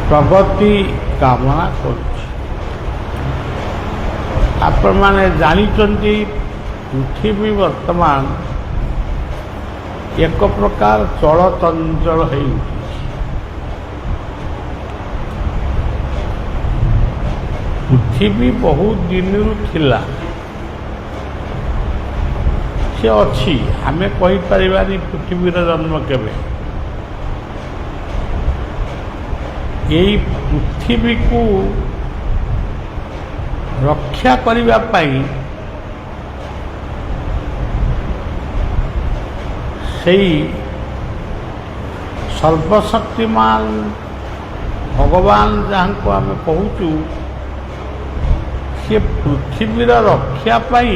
ପ୍ରଗତି କାମନା କରୁଛି। ଆପଣମାନେ ଜାଣିଛନ୍ତି ପୃଥିବୀ ବର୍ତ୍ତମାନ ଏକ ପ୍ରକାର ଚଳଚଞ୍ଚଳ ହେଉଛି। ପୃଥିବୀ ବହୁତ ଦିନରୁ ଥିଲା, ସେ ଅଛି, ଆମେ କହିପାରିବାନି ପୃଥିବୀର ଜନ୍ମ କେବେ। ଏଇ ପୃଥିବୀକୁ ରକ୍ଷା କରିବା ପାଇଁ ସେଇ ସର୍ବଶକ୍ତିମାନ ଭଗବାନ ଯାହାଙ୍କୁ ଆମେ କହୁଛୁ, ସେ ପୃଥିବୀର ରକ୍ଷା ପାଇଁ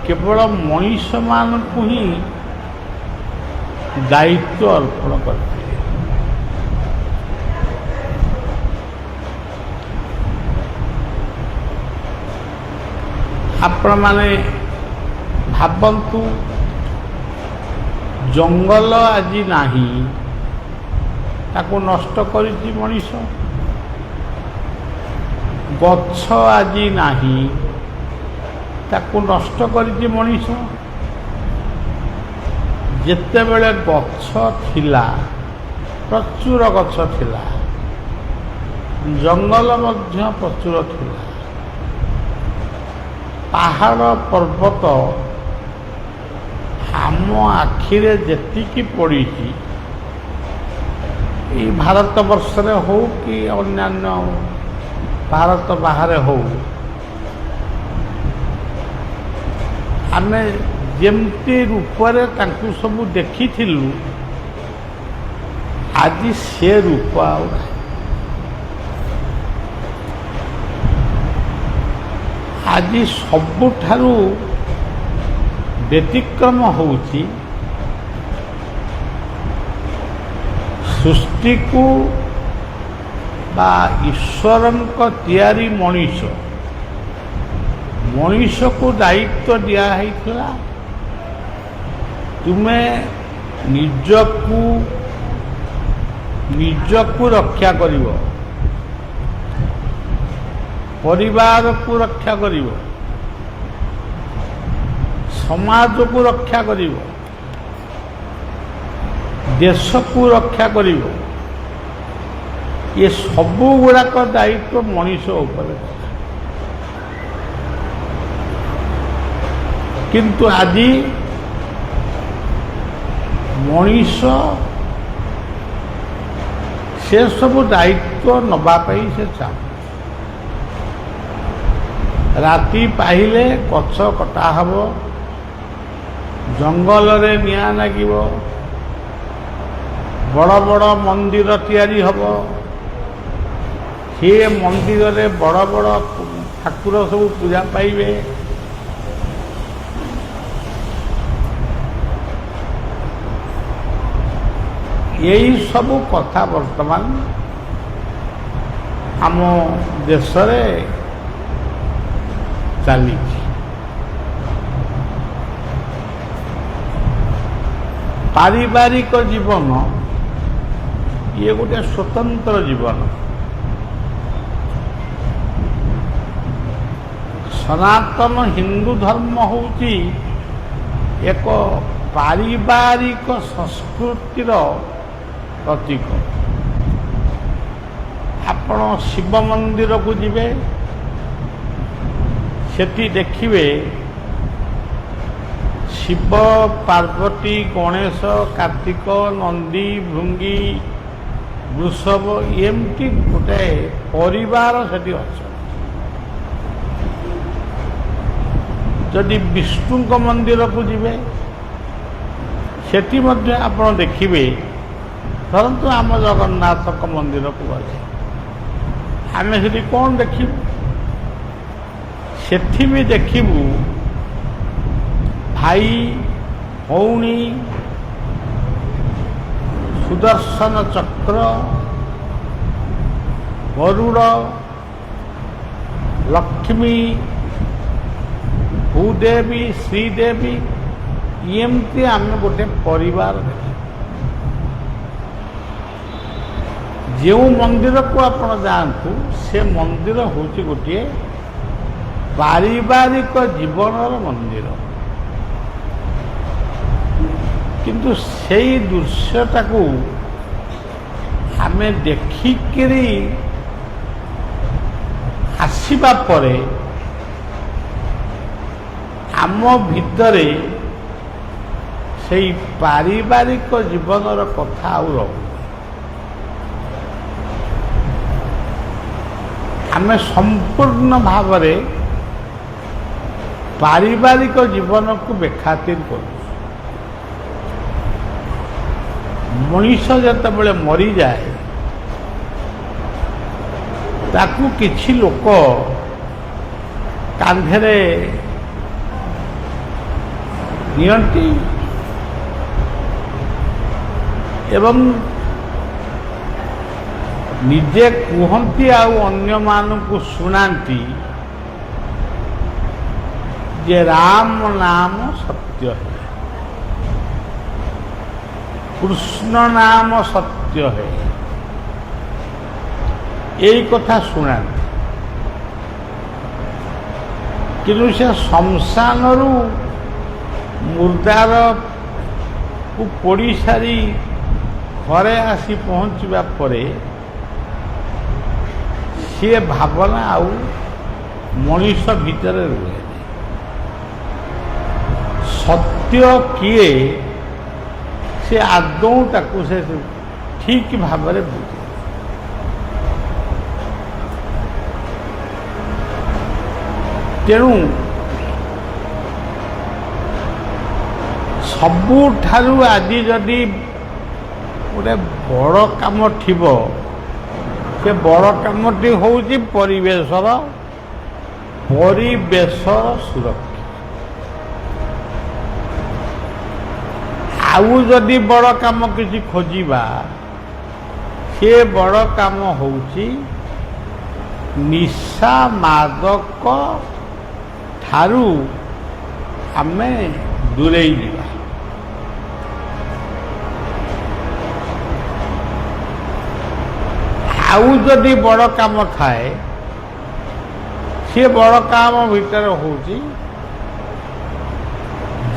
କେବଳ ମଣିଷମାନଙ୍କୁ ହିଁ ଦାୟିତ୍ୱ ଅର୍ପଣ କରିଥିଲେ। ଆପଣମାନେ ଭାବନ୍ତୁ, ଜଙ୍ଗଲ ଆଜି ନାହିଁ, ତାକୁ ନଷ୍ଟ କରିଛି ମଣିଷ। ଗଛ ଆଜି ନାହିଁ, ତାକୁ ନଷ୍ଟ କରିଛି ମଣିଷ। ଯେତେବେଳେ ଗଛ ଥିଲା, ପ୍ରଚୁର ଗଛ ଥିଲା, ଜଙ୍ଗଲ ମଧ୍ୟ ପ୍ରଚୁର ଥିଲା। ପାହାଡ଼ ପର୍ବତ ଆମ ଆଖିରେ ଯେତିକି ପଡ଼ିଛି, ଏଇ ଭାରତ ବର୍ଷରେ ହଉ କି ଅନ୍ୟାନ୍ୟ ଭାରତ ବାହାରେ ହଉ, ଆମେ ଯେମିତି ରୂପରେ ତାଙ୍କୁ ସବୁ ଦେଖିଥିଲୁ, ଆଜି ସେ ରୂପ ଆଉ ନାହିଁ। ଆଜି ସବୁଠାରୁ ବ୍ୟତିକ୍ରମ ହେଉଛି ସୃଷ୍ଟିକୁ ବା ଈଶ୍ୱରଙ୍କ ତିଆରି ମଣିଷକୁ ଦାୟିତ୍ୱ ଦିଆହେଇଥିଲା, ତୁମେ ନିଜକୁ ରକ୍ଷା କରିବ, ପରିବାରକୁ ରକ୍ଷା କରିବ, ସମାଜକୁ ରକ୍ଷା କରିବ, ଦେଶକୁ ରକ୍ଷା କରିବ। ଏ ସବୁ ଗୁଡ଼ାକ ଦାୟିତ୍ୱ ମଣିଷ ଉପରେ। କିନ୍ତୁ ଆଜି ମଣିଷ ସେ ସବୁ ଦାୟିତ୍ୱ ନେବା ପାଇଁ ସେ ଚାହୁଁ। ରାତି ପାହିଲେ ଗଛ କଟା ହେବ, ଜଙ୍ଗଲରେ ନିଆଁ ଲାଗିବ, ବଡ଼ ବଡ଼ ମନ୍ଦିର ତିଆରି ହେବ, ସେ ମନ୍ଦିରରେ ବଡ଼ ବଡ଼ ଠାକୁର ସବୁ ପୂଜା ପାଇବେ। ଏଇ ସବୁ କଥା ବର୍ତ୍ତମାନ ଆମ ଦେଶରେ ଚାଲିଛି। ପାରିବାରିକ ଜୀବନ ଇଏ ଗୋଟେ ସ୍ୱତନ୍ତ୍ର ଜୀବନ। ସନାତନ ହିନ୍ଦୁ ଧର୍ମ ହେଉଛି ଏକ ପାରିବାରିକ ସଂସ୍କୃତିର ପ୍ରତୀକ। ଆପଣ ଶିବ ମନ୍ଦିରକୁ ଯିବେ, ସେଠି ଦେଖିବେ ଶିବ, ପାର୍ବତୀ, ଗଣେଶ, କାର୍ତ୍ତିକ, ନନ୍ଦୀ, ଭୃଙ୍ଗୀ, ବୃଷଭ, ଏମିତି ଗୋଟେ ପରିବାର ସେଠି ଅଛି। ଯଦି ବିଷ୍ଣୁଙ୍କ ମନ୍ଦିରକୁ ଯିବେ, ସେଠି ମଧ୍ୟ ଆପଣ ଦେଖିବେ, ଧରନ୍ତୁ ଆମ ଜଗନ୍ନାଥଙ୍କ ମନ୍ଦିରକୁ ଗଲେ, ଆମେ ସେଠି କ'ଣ ଦେଖିବୁ? ସେଠି ବି ଦେଖିବୁ ଭାଇ, ଭଉଣୀ, ସୁଦର୍ଶନ ଚକ୍ର, ଗରୁଡ଼, ଲକ୍ଷ୍ମୀ, ଭୂଦେବୀ, ଶ୍ରୀଦେବୀ, ଏମିତି ଆମେ ଗୋଟେ ପରିବାର ଦେଖିବୁ। ଯେଉଁ ମନ୍ଦିରକୁ ଆପଣ ଯାଆନ୍ତୁ ସେ ମନ୍ଦିର ହେଉଛି ଗୋଟିଏ ପାରିବାରିକ ଜୀବନର ମନ୍ଦିର। କିନ୍ତୁ ସେଇ ଦୃଶ୍ୟଟାକୁ ଆମେ ଦେଖିକିରି ଆସିବା ପରେ ଆମ ଭିତରେ ସେଇ ପାରିବାରିକ ଜୀବନର କଥା ଆଉ ରହୁନି। ଆମେ ସମ୍ପୂର୍ଣ୍ଣ ଭାବରେ ପାରିବାରିକ ଜୀବନକୁ ବେଖାତିର କରୁଛୁ। ମଣିଷ ଯେତେବେଳେ ମରିଯାଏ ତାକୁ କିଛି ଲୋକ କାନ୍ଧରେ ନିଅନ୍ତି ଏବଂ ନିଜେ କୁହନ୍ତି ଆଉ ଅନ୍ୟମାନଙ୍କୁ ଶୁଣାନ୍ତି ଯେ ରାମ ନାମ ସତ୍ୟ है, କୃଷ୍ଣ ନାମ ସତ୍ୟ है, এই କଥା ଶୁଣାନ୍ତି। କିନ୍ତୁ ସେ ଶ୍ମଶାନରୁ ମୁର୍ଦାରକୁ ପୋଡ଼ି ସାରି ଘରେ ଆସି ପହଞ୍ଚିବା ପରେ ସିଏ ଭାବନା ଆଉ ମଣିଷ ଭିତରେ ରୁହେ। ସତ୍ୟ କିଏ ସେ ଆଦୌ ତାକୁ ସେ ଠିକ୍ ଭାବରେ ବୁଝେ। ତେଣୁ ସବୁଠାରୁ ଆଜି ଯଦି ଗୋଟେ ବଡ଼ କାମ ଥିବ ସେ ବଡ଼ କାମଟି ହେଉଛି ପରିବେଶର ସୁରକ୍ଷା। ଆଉ ଯଦି ବଡ଼ କାମ କିଛି ଖୋଜିବା ସେ ବଡ଼ କାମ ହେଉଛି ନିଶା ମାଦକ ଠାରୁ ଆମେ ଦୂରେଇ ଯିବା। ଆଉ ଯଦି ବଡ଼ କାମ ଥାଏ ସେ ବଡ଼ କାମ ଭିତରେ ହେଉଛି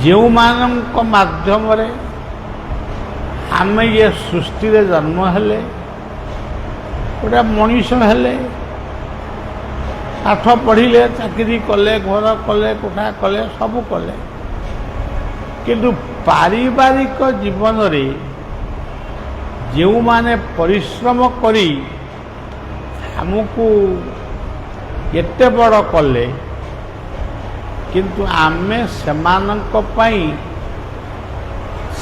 ଯେଉଁମାନଙ୍କ ମାଧ୍ୟମରେ ଆମେ ଏ ସୃଷ୍ଟିରେ ଜନ୍ମ ହେଲେ, ଗୋଟେ ମଣିଷ ହେଲେ, ପାଠ ପଢ଼ିଲେ, ଚାକିରି କଲେ, ଘର କଲେ, କୋଠା କଲେ, ସବୁ କଲେ, କିନ୍ତୁ ପାରିବାରିକ ଜୀବନରେ ଯେଉଁମାନେ ପରିଶ୍ରମ କରି ଆମକୁ ଏତେ ବଡ଼ କଲେ କିନ୍ତୁ ଆମେ ସେମାନଙ୍କ ପାଇଁ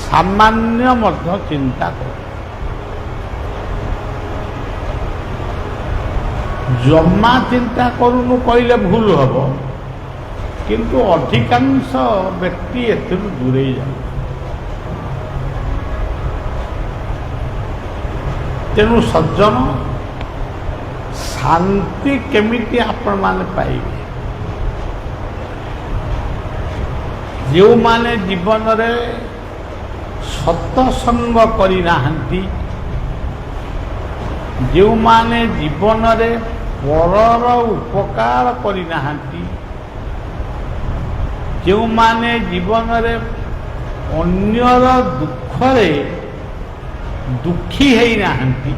ସାମାନ୍ୟ ମଧ୍ୟ ଚିନ୍ତା କରୁ। ଜମା ଚିନ୍ତା କରୁନୁ କହିଲେ ଭୁଲ ହେବ, କିନ୍ତୁ ଅଧିକାଂଶ ବ୍ୟକ୍ତି ଏଥିରୁ ଦୂରେଇ ଯାଉ। ତେଣୁ ସଜ୍ଜନ, ଶାନ୍ତି କେମିତି ଆପଣମାନେ ପାଇବେ? ଯେଉଁମାନେ ଜୀବନରେ ସତସଙ୍ଗ କରିନାହାନ୍ତି, ଯେଉଁମାନେ ଜୀବନରେ ପରର ଉପକାର କରିନାହାନ୍ତି, ଯେଉଁମାନେ ଜୀବନରେ ଅନ୍ୟର ଦୁଃଖରେ ଦୁଃଖୀ ହେଇନାହାନ୍ତି,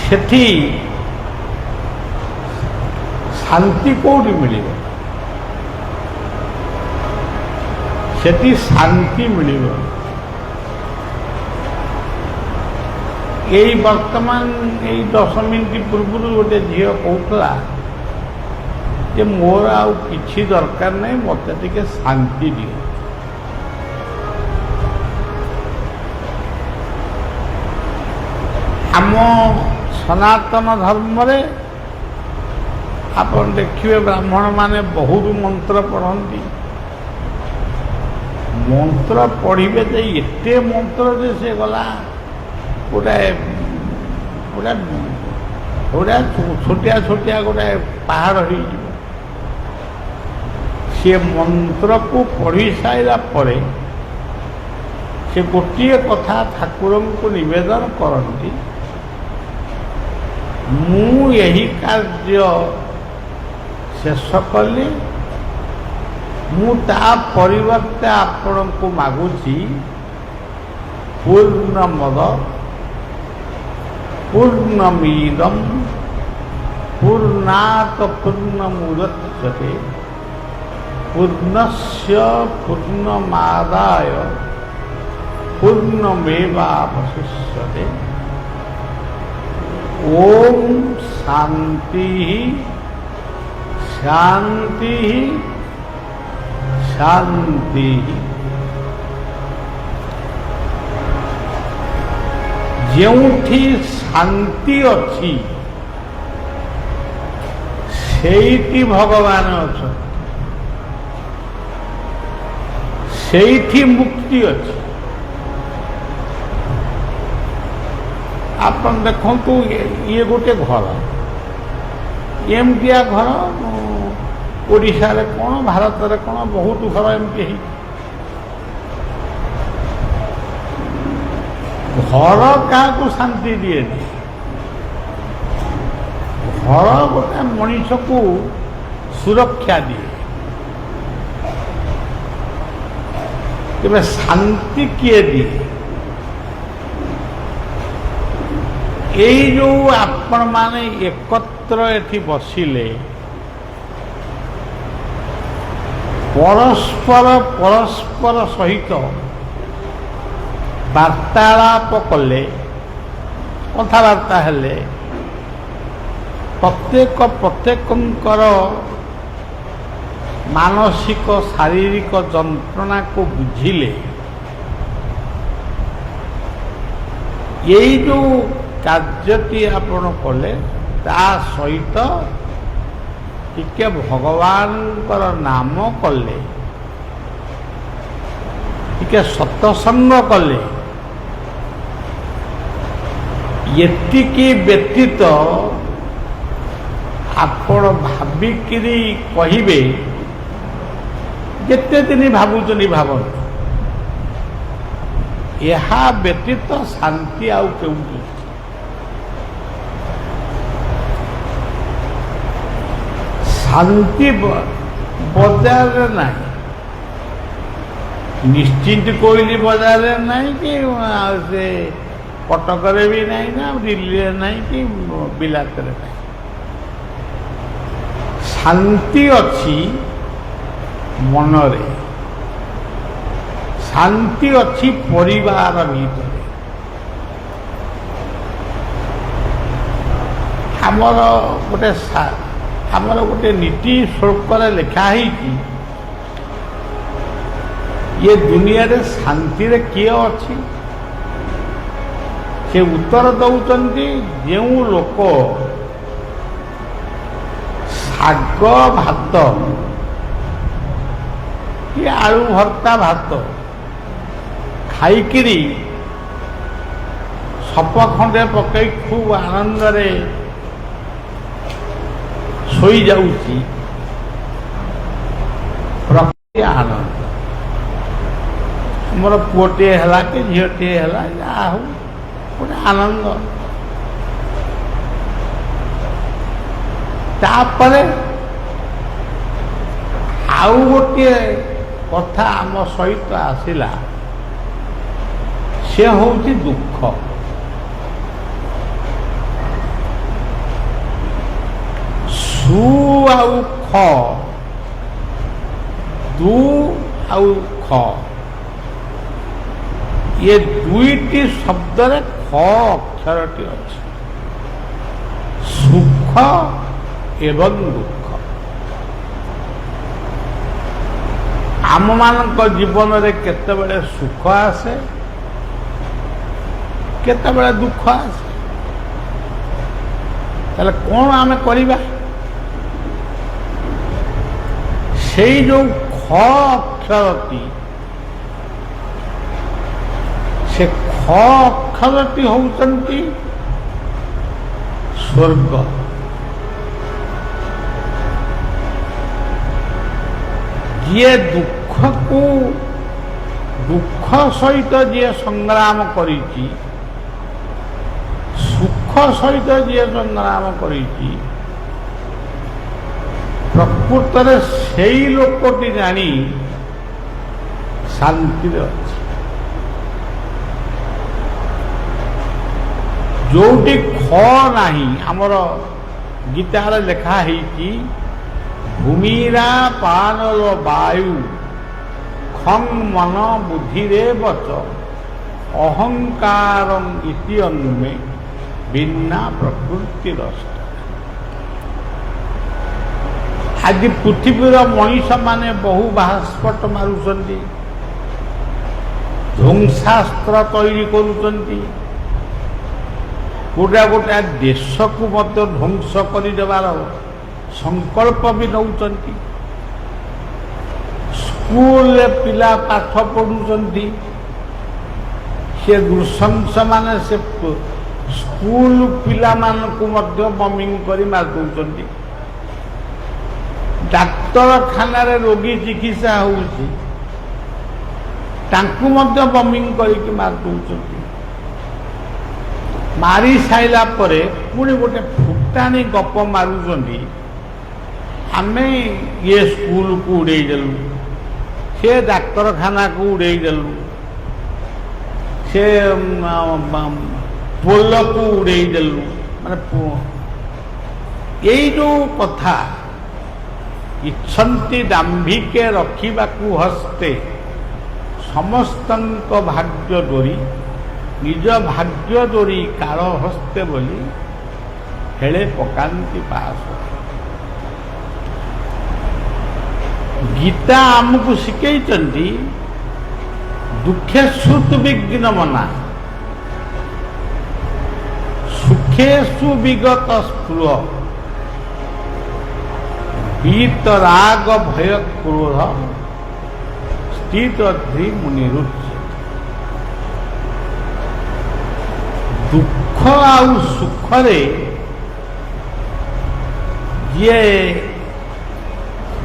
ସେଠି ଶାନ୍ତି କୋଉଠି ମିଳିବ? ସେଠି ଶାନ୍ତି ମିଳିବ। ଏଇ ବର୍ତ୍ତମାନ ଏଇ 10 ମିନିଟ୍ ପୂର୍ବରୁ ଗୋଟେ ଝିଅ କହୁଥିଲା ଯେ ମୋର ଆଉ କିଛି ଦରକାର ନାହିଁ, ମୋତେ ଟିକେ ଶାନ୍ତି ଦିଅ। ଆମ ସନାତନ ଧର୍ମରେ ଆପଣ ଦେଖିବେ ବ୍ରାହ୍ମଣମାନେ ବହୁତ ମନ୍ତ୍ର ପଢ଼ନ୍ତି। ମନ୍ତ୍ର ପଢ଼ିବେ ଯେ ଏତେ ମନ୍ତ୍ର ଯେ ସେ ଗଲା ଗୋଟାଏ ଛୋଟିଆ ଗୋଟାଏ ପାହାଡ଼ ହେଇଯିବ। ସେ ମନ୍ତ୍ରକୁ ପଢ଼ି ସାରିଲା ପରେ ସେ ସେ ଗୋଟିଏ କଥା ଠାକୁରଙ୍କୁ ନିବେଦନ କରନ୍ତି, ମୁଁ ଏହି କାର୍ଯ୍ୟ ଶେଷ କଲି, ମୁଁ ତା ପରିବର୍ତ୍ତେ ଆପଣଙ୍କୁ ମାଗୁଛି ପୂର୍ଣ୍ଣମଦ ପୂର୍ଣ୍ଣମିଦଂ ପୂର୍ଣ୍ଣାତ ପୂର୍ଣ୍ଣମୁଦଚ୍ୟତେ ପୂର୍ଣ୍ଣସ୍ୟ ପୂର୍ଣ୍ଣମାଦାୟ ପୂର୍ଣ୍ଣମେବାବଶିଷ୍ୟତେ। ଓಂ ଶାନ୍ତି ଶାନ୍ତି ଶାନ୍ତି। ଯେଉଁଠି ଶାନ୍ତି ଅଛି ସେଇଠି ଭଗବାନ ଅଛନ୍ତି, ସେଇଠି ମୁକ୍ତି ଅଛି। ଆପଣ ଦେଖନ୍ତୁ, ଇଏ ଗୋଟେ ଘର, ଏମିତିଆ ଘର ଓଡ଼ିଶାରେ କ'ଣ, ଭାରତରେ କ'ଣ ବହୁତ ଘର ଏମିତି ହେଇଛି। ଘର କାହାକୁ ଶାନ୍ତି ଦିଏନି। ଘର ଗୋଟେ ମଣିଷକୁ ସୁରକ୍ଷା ଦିଏ, ତେବେ ଶାନ୍ତି କିଏ ଦିଏ? ଏଇ ଯେଉଁ ଆପଣମାନେ ଏକତ୍ର ଏଠି ବସିଲେ, ପରସ୍ପର ସହିତ ବାର୍ତ୍ତାଳାପ କଲେ, କଥାବାର୍ତ୍ତା ହେଲେ, ପ୍ରତ୍ୟେକଙ୍କର ମାନସିକ ଶାରୀରିକ ଯନ୍ତ୍ରଣାକୁ ବୁଝିଲେ, ଏଇ ଯେଉଁ କାର୍ଯ୍ୟଟି ଆପଣ କଲେ, ତା ସହିତ ଟିକେ ଭଗବାନଙ୍କର ନାମ କଲେ, ଟିକେ ସତ୍ସଙ୍ଗ କଲେ, ଏତିକି ବ୍ୟତୀତ ଆପଣ ଭାବିକିରି କହିବେ, ଯେତେ ଦିନ ଭାବୁଛନ୍ତି ଭାବନ୍ତୁ, ଏହା ବ୍ୟତୀତ ଶାନ୍ତି ଆଉ କେଉଁଠି? ଶାନ୍ତି ବଜାରରେ ନାହିଁ, ନିଶ୍ଚିନ୍ତ କୋଇଲି ବଜାରରେ ନାହିଁ, କି ସେ କଟକରେ ବି ନାହିଁ, ନା ଦିଲ୍ଲୀରେ ନାହିଁ, କି ବିଲାତରେ ନାହିଁ। ଶାନ୍ତି ଅଛି ମନରେ, ଶାନ୍ତି ଅଛି ପରିବାର ଭିତରେ। ଆମର ଗୋଟେ ନୀତି ଶ୍ଳୋକରେ ଲେଖା ହେଇଛି, ଏ ଦୁନିଆରେ ଶାନ୍ତିରେ କିଏ ଅଛି? ସେ ଉତ୍ତର ଦେଉଛନ୍ତି, ଯେଉଁ ଲୋକ ଶାଗ ଭାତ କି ଆଳୁ ଭର୍ତ୍ତା ଭାତ ଖାଇକିରି ସପ ଖଣ୍ଡେ ପକେଇ ଖୁବ୍ ଆନନ୍ଦରେ ଶୋଇଯାଉଛି, ପ୍ରକୃତି ଆନନ୍ଦ। ଆମର ପୁଅଟିଏ ହେଲା କି ଝିଅଟିଏ ହେଲା, ଯାହା ହଉ ଗୋଟେ ଆନନ୍ଦ। ତାପରେ ଆଉ ଗୋଟିଏ କଥା ଆମ ସହିତ ଆସିଲା, ସେ ହେଉଛି ଦୁଃଖ। ସୁ ଆଉ ଖ, ଦୁ ଆଉ ଖ, ये दुईटी शब्द ख अक्षरटी अच्छी, सुख एवं दुख। आम मान जीवन में केतेबेले सुख आसे, केतेबेले दुख आसे। ताले कौन आमे करिबा? सेई जो ख अक्षरटी, से ख अक्षरटी होउचंती स्वर्ग। ये दुख को ଦୁଃଖ ସହିତ ଯିଏ ସଂଗ୍ରାମ କରିଛି, ସୁଖ ସହିତ ଯିଏ ସଂଗ୍ରାମ କରିଛି, ପ୍ରକୃତରେ ସେଇ ଲୋକଟି ଜାଣି ଶାନ୍ତିରେ ଅଛି। ଯୋଉଠି ଖ ନାହିଁ, ଆମର ଗୀତାରେ ଲେଖା ହେଇଛି ଭୂମିରା ପାନଲ ବାୟୁ ଖଂ ମନ ବୁଦ୍ଧିରେ ବଚ ଅହଙ୍କାରଂ ଇତି ଅନ୍ମେ ବିନା ପ୍ରକୃତି ରସ। ଆଜି ପୃଥିବୀର ମଣିଷମାନେ ବହୁ ବାହାସ୍ପଟ ମାରୁଛନ୍ତି, ଧ୍ୱଂସାସ୍ତ୍ର ତିଆରି କରୁଛନ୍ତି, ଗୋଟା ଗୋଟା ଦେଶକୁ ମଧ୍ୟ ଧ୍ୱଂସ କରିଦେବାର ସଂକଳ୍ପ ବି ନେଉଛନ୍ତି। ସ୍କୁଲରେ ପିଲା ପାଠ ପଢ଼ୁଛନ୍ତି, ସେ ନୃଶଂସମାନେ ସେ ସ୍କୁଲ ପିଲାମାନଙ୍କୁ ମଧ୍ୟ ବମିଂ କରି ମାରିଦେଉଛନ୍ତି। ଡାକ୍ତରଖାନାରେ ରୋଗୀ ଚିକିତ୍ସା ହେଉଛି, ତାଙ୍କୁ ମଧ୍ୟ ବମିଂ କରିକି ମାରିଦେଉଛନ୍ତି। ମାରି ସାରିଲା ପରେ ପୁଣି ଗୋଟେ ଫୁଟାଣି ଗପ ମାରୁଛନ୍ତି, ଆମେ ଇଏ ସ୍କୁଲକୁ ଉଡ଼େଇ ଦେଲୁ, ସେ ଡାକ୍ତରଖାନାକୁ ଉଡ଼େଇ ଦେଲୁ, ସେ ପୋଲକୁ ଉଡ଼େଇ ଦେଲୁ। ମାନେ ଏଇ ଯେଉଁ କଥା, ଇଚ୍ଛନ୍ତି ଦାମ୍ଭିକେ ରଖିବାକୁ ହସ୍ତେ ସମସ୍ତଙ୍କ ଭାଗ୍ୟ ଡୋରି, ନିଜ ଭାଗ୍ୟ ଡୋରି କାଳ ହସ୍ତେ ବୋଲି ହେଳେ ପକାନ୍ତି ପାଶ। ଗୀତା ଆମକୁ ଶିଖେଇଛନ୍ତି ଦୁଃଖେ ସୁତ୍ ବିଘ୍ନ ମନା, ସୁଖେ ସୁବିଗତ ସ୍ପୃହ, ପୀତ ରାଗ ଭୟ କ୍ରୋଧ, ସ୍ଥିତ ଧି ମୁନିରୁଚ୍ଚ। ଦୁଃଖ ଆଉ ସୁଖରେ ଯିଏ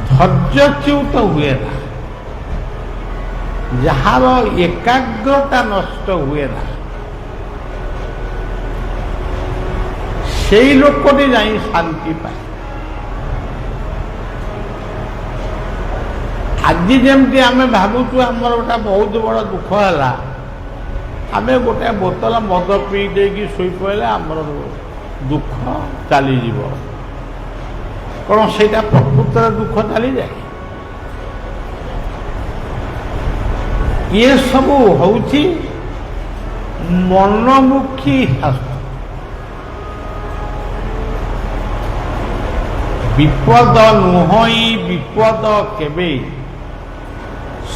ଧୈର୍ଯ୍ୟଚ୍ୟୁତ ହୁଏ ନା, ଯାହାର ଏକାଗ୍ରତା ନଷ୍ଟ ହୁଏ ନା, ସେଇ ଲୋକଟି ଯାଇ ଶାନ୍ତି ପାଏ। ଆଜି ଯେମିତି ଆମେ ଭାବୁଛୁ ଆମର ଗୋଟେ ବହୁତ ବଡ଼ ଦୁଃଖ ହେଲା, ଆମେ ଗୋଟେ ବୋତଲ ମଦ ପିଇ ଦେଇକି ଶୋଇପଡ଼ିଲେ ଆମର ଦୁଃଖ ଚାଲିଯିବ। କ'ଣ ସେଇଟା ପ୍ରକୃତରେ ଦୁଃଖ ଚାଲିଯାଏ? ଇଏ ସବୁ ହେଉଛି ମନମୁଖୀ ଶାସ୍ତ୍ର। ବିପଦ ନୁହଁଇ ବିପଦ କେବେ,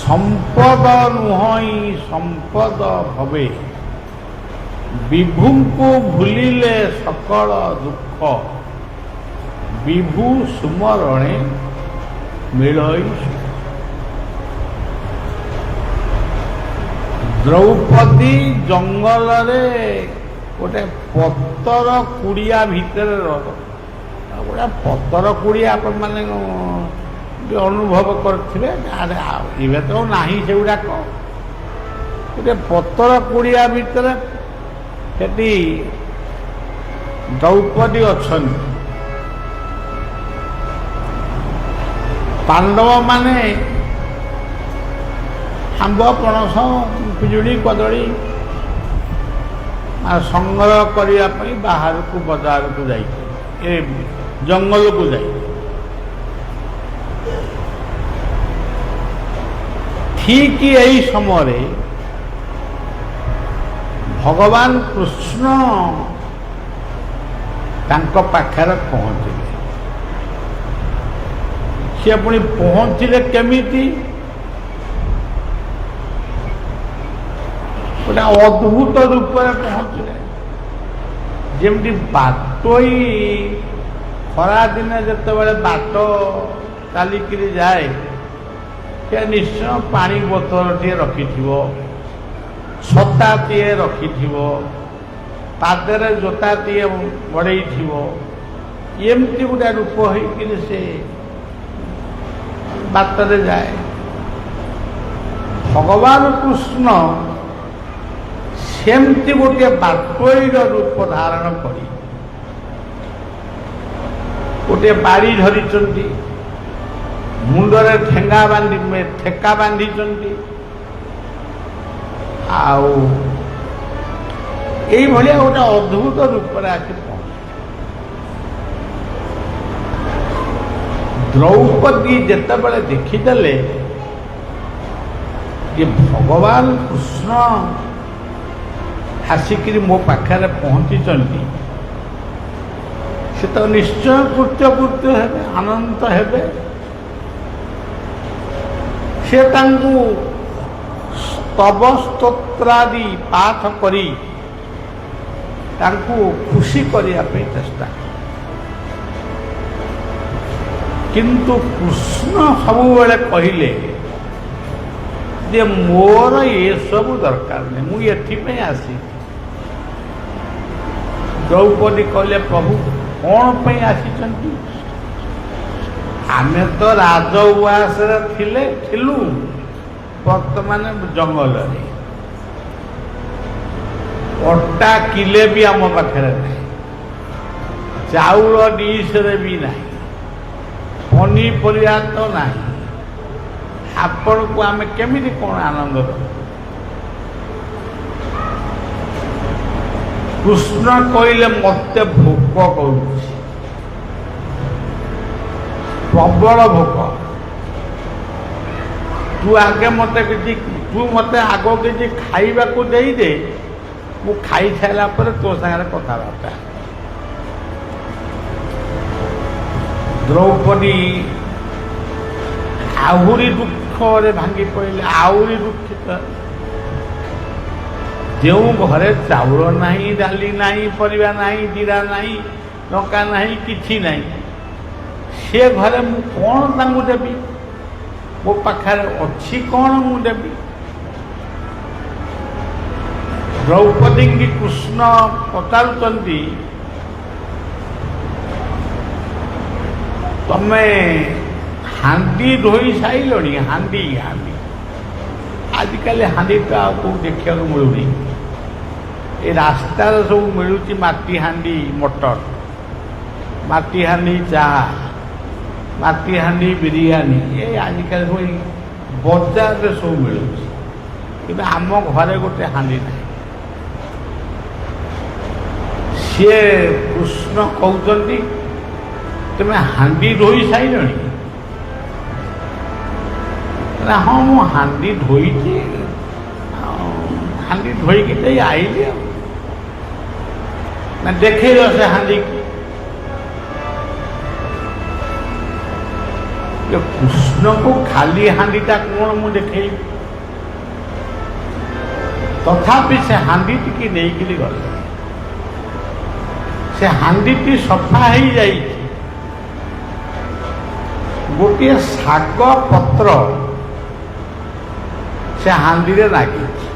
ସମ୍ପଦ ନୁହଁଇ ସମ୍ପଦ ଭବେ, ବିଭୁଙ୍କୁ ଭୁଲିଲେ ସକଳ ଦୁଃଖ, ବିଭୁ ସୁମରଣେ ମିଳଇ ସୁଖ। ଦ୍ରୌପଦୀ ଜଙ୍ଗଲରେ ଗୋଟେ ପତର କୁଡ଼ିଆ ଭିତରେ ଗୋଟେ ପତର କୁଡ଼ିଆ ଆପଣମାନେ ଅନୁଭବ କରିଥିବେ। ଏବେ ତ ନାହିଁ ସେଗୁଡ଼ାକ। ଗୋଟେ ପତର କୁଡ଼ିଆ ଭିତରେ ସେଠି ଦ୍ରୌପଦୀ ଅଛନ୍ତି। ପାଣ୍ଡବମାନେ ଆମ୍ବ ପଣସ ପିଜୁଳି କଦଳୀ ସଂଗ୍ରହ କରିବା ପାଇଁ ବାହାରକୁ ବଜାରକୁ ଯାଇଥିଲେ, ଏ ଜଙ୍ଗଲକୁ ଯାଇ। ଠିକ୍ ଏହି ସମୟରେ ଭଗବାନ କୃଷ୍ଣ ତାଙ୍କ ପାଖରେ ପହଞ୍ଚିଲେ। ସେ ପୁଣି ପହଞ୍ଚିଲେ କେମିତି? ଗୋଟେ ଅଦ୍ଭୁତ ରୂପରେ ପହଞ୍ଚିଲେ। ଯେମିତି ବାଟୋଇ ଖରାଦିନେ ଯେତେବେଳେ ବାଟ ଚାଲିକିରି ଯାଏ, ସେ ନିଶ୍ଚୟ ପାଣି ବୋତଲଟିଏ ରଖିଥିବ, ଛତାଟିଏ ରଖିଥିବ, ପାଦରେ ଜୋତାଟିଏ ମଡ଼େଇଥିବ। ଏମିତି ଗୋଟେ ରୂପ ହେଇକିରି ସେ ବାଟରେ ଯାଏ। ଭଗବାନ କୃଷ୍ଣ ସେମିତି ଗୋଟିଏ ବାଟୋଇର ରୂପ ଧାରଣ କରି ଗୋଟିଏ ବାଡ଼ି ଧରିଛନ୍ତି, ମୁଣ୍ଡରେ ଠେକା ବାନ୍ଧିଛନ୍ତି, ଆଉ ଏଇଭଳିଆ ଗୋଟେ ଅଦ୍ଭୁତ ରୂପରେ ଆସି ପହଞ୍ଚ। ଦ୍ରୌପଦୀ ଯେତେବେଳେ ଦେଖିଦେଲେ ଯେ ଭଗବାନ କୃଷ୍ଣ ଆସିକିରି ମୋ ପାଖରେ ପହଞ୍ଚିଛନ୍ତି, ସେ ତ ନିଶ୍ଚୟ କୃତ୍ୟକୃତ୍ୟ ହେବେ, ଆନନ୍ଦ ହେବେ। ସେ ତାଙ୍କୁ ସ୍ତବ ସ୍ତୋତ୍ରାଦି ପାଠ କରି ତାଙ୍କୁ ଖୁସି କରିବା ପାଇଁ ଚେଷ୍ଟା କଲେ। କିନ୍ତୁ କୃଷ୍ଣ ସବୁବେଳେ କହିଲେ ଯେ ମୋର ଏସବୁ ଦରକାର ନାହିଁ, ମୁଁ ଏଥିପାଇଁ ଆସିଛି। ଦ୍ରୌପଦୀ କହିଲେ ପ୍ରଭୁ କ'ଣ ପାଇଁ ଆସିଛନ୍ତି? ଆମେ ତ ରାଜ ଉଆସରେ ଥିଲୁ, ବର୍ତ୍ତମାନ ଜଙ୍ଗଲରେ ଅଟା କିଲେ ବି ଆମ ପାଖରେ ନାହିଁ, ଚାଉଳ ଡିସରେ ବି ନାହିଁ, ପନିପରିବା ତ ନାହିଁ। ଆପଣଙ୍କୁ ଆମେ କେମିତି କ'ଣ ଆନନ୍ଦ ଦେବୁ? କୃଷ୍ଣ କହିଲେ ମୋତେ ଭୋକ କରୁଛି, ପ୍ରବଳ ଭୋକ। ତୁ ମୋତେ ଆଗ କିଛି ଖାଇବାକୁ ଦେଇଦେ, ମୁଁ ଖାଇସାରିଲା ପରେ ତୋ ସାଙ୍ଗରେ କଥାବାର୍ତ୍ତା। ଦ୍ରୌପଦୀ ଆହୁରି ଦୁଃଖରେ ଭାଙ୍ଗି ପଡ଼ିଲେ, ଆହୁରି ଦୁଃଖିତ। ଯେଉଁ ଘରେ ଚାଉଳ ନାହିଁ, ଡାଲି ନାହିଁ, ପରିବା ନାହିଁ, ଜିରା ନାହିଁ, ଲଙ୍କା ନାହିଁ, କିଛି ନାହିଁ, ସେ ଘରେ ମୁଁ କ'ଣ ତାଙ୍କୁ ଦେବି? ମୋ ପାଖରେ ଅଛି କ'ଣ ମୁଁ ଦେବି? ଦ୍ରୌପଦୀଙ୍କୁ କୃଷ୍ଣ ପଚାରୁଛନ୍ତି, ତମେ ହାଣ୍ଡି ଧୋଇ ସାରିଲଣି? ହାଣ୍ଡି ଆଜିକାଲି ହାଣ୍ଡିଟା ଆଉ କେଉଁ ଦେଖିବାକୁ ମିଳୁନି। ଏ ରାସ୍ତାରେ ସବୁ ମିଳୁଛି ମାଟି ହାଣ୍ଡି ମଟର, ମାଟି ହାଣ୍ଡି ଚାହା, ମାଟି ହାଣ୍ଡି ବିରିୟାନୀ, ଏ ଆଜିକାଲି ସବୁ ବଜାରରେ ସବୁ ମିଳୁଛି, କିନ୍ତୁ ଆମ ଘରେ ଗୋଟେ ହାଣ୍ଡି ନାହିଁ। ସିଏ କୃଷ୍ଣ କହୁଛନ୍ତି ତୁମେ ହାଣ୍ଡି ଧୋଇ ସାରିଲଣି? ନା ହଁ ମୁଁ ହାଣ୍ଡି ଧୋଇଛି, ହାଣ୍ଡି ଧୋଇକି ଯାଇ ଆଇଲି। ଆଉ ନା ଦେଖେଇଲ ସେ ହାଣ୍ଡିକି? କୃଷ୍ଣକୁ ଖାଲି ହାଣ୍ଡିଟା କ'ଣ ମୁଁ ଦେଖେଇବି? ତଥାପି ସେ ହାଣ୍ଡିଟିକି ନେଇକିରି ଗଲେ। ସେ ହାଣ୍ଡିଟି ସଫା ହେଇଯାଇଛି, ଗୋଟିଏ ଶାଗ ପତ୍ର ସେ ହାଣ୍ଡିରେ ଲାଗିଛି,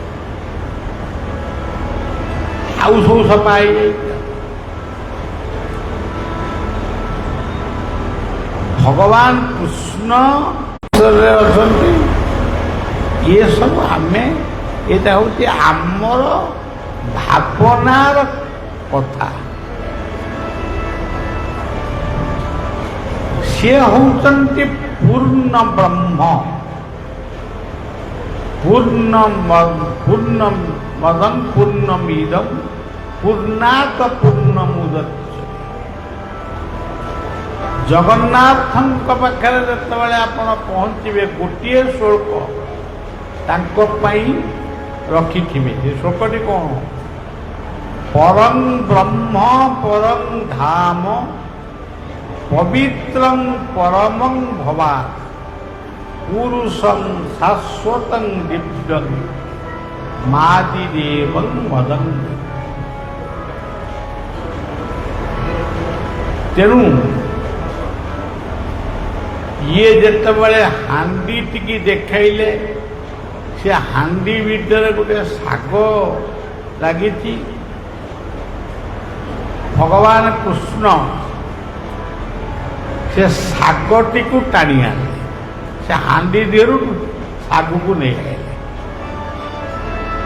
ଆଉ ସବୁ ସଫା ହେଇଯାଇଛି। ଭଗବାନ କୃଷ୍ଣ ଅଛନ୍ତି, ଇଏ ସବୁ ଏଇଟା ହେଉଛି ଆମର ଭାବନାର କଥା। ସିଏ ହେଉଛନ୍ତି ପୂର୍ଣ୍ଣ ବ୍ରହ୍ମ, ପୂର୍ଣ୍ଣମଦଂ ପୂର୍ଣ୍ଣମିଦଂ ପୂର୍ଣ୍ଣାତ ପୂର୍ଣ୍ଣମୁଦଚ୍ୟତେ। ଜଗନ୍ନାଥଙ୍କ ପାଖରେ ଯେତେବେଳେ ଆପଣ ପହଞ୍ଚିବେ, ଗୋଟିଏ ଶ୍ଳୋକ ତାଙ୍କ ପାଇଁ ରଖିଥିବେ। ସେ ଶ୍ଳୋକଟି କ'ଣ? ପରଂ ବ୍ରହ୍ମ ପରଂ ଧାମ ପବିତ୍ରଂ ପରମଂ ଭବାତ୍ ପୁରୁଷଂ ଶାଶ୍ୱତଂ ଦିବ୍ୟଂ ମାଦିଦେବଂ ମଦଂ। ତେଣୁ ଇଏ ଯେତେବେଳେ ହାଣ୍ଡିଟିକି ଦେଖାଇଲେ, ସେ ହାଣ୍ଡି ଭିତରେ ଗୋଟେ ଶାଗ ଲାଗିଛି। ଭଗବାନ କୃଷ୍ଣ ସେ ଶାଗଟିକୁ ଟାଣି ଆଣିଲେ, ସେ ହାଣ୍ଡି ଦେହରୁ ଶାଗକୁ ନେଇ ଆଇଲେ।